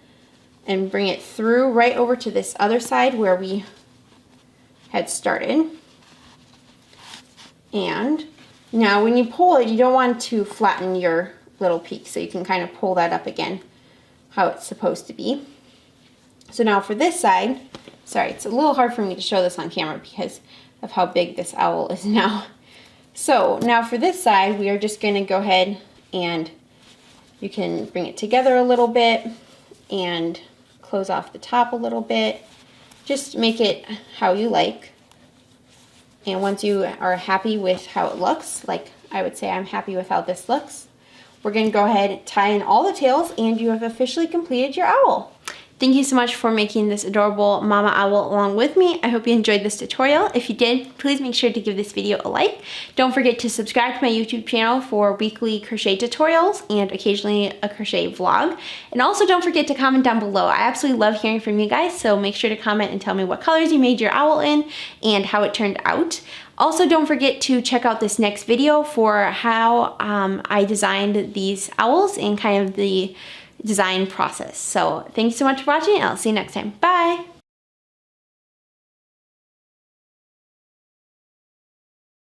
A: and bring it through right over to this other side where we had started. And now when you pull it, you don't want to flatten your little peak, so you can kind of pull that up again how it's supposed to be. So now for this side, sorry, it's a little hard for me to show this on camera because of how big this owl is now. So now for this side, we are just going to go ahead and you can bring it together a little bit and close off the top a little bit. Just make it how you like. And once you are happy with how it looks, like I would say I'm happy with how this looks, we're going to go ahead and tie in all the tails, and you have officially completed your owl. Thank you so much for making this adorable mama owl along with me. I hope you enjoyed this tutorial. If you did, please make sure to give this video a like. Don't forget to subscribe to my YouTube channel for weekly crochet tutorials and occasionally a crochet vlog. And also don't forget to comment down below. I absolutely love hearing from you guys, so make sure to comment and tell me what colors you made your owl in and how it turned out. Also, don't forget to check out this next video for how I designed these owls and kind of the design process. So thank you so much for watching, and I'll see you next time. Bye!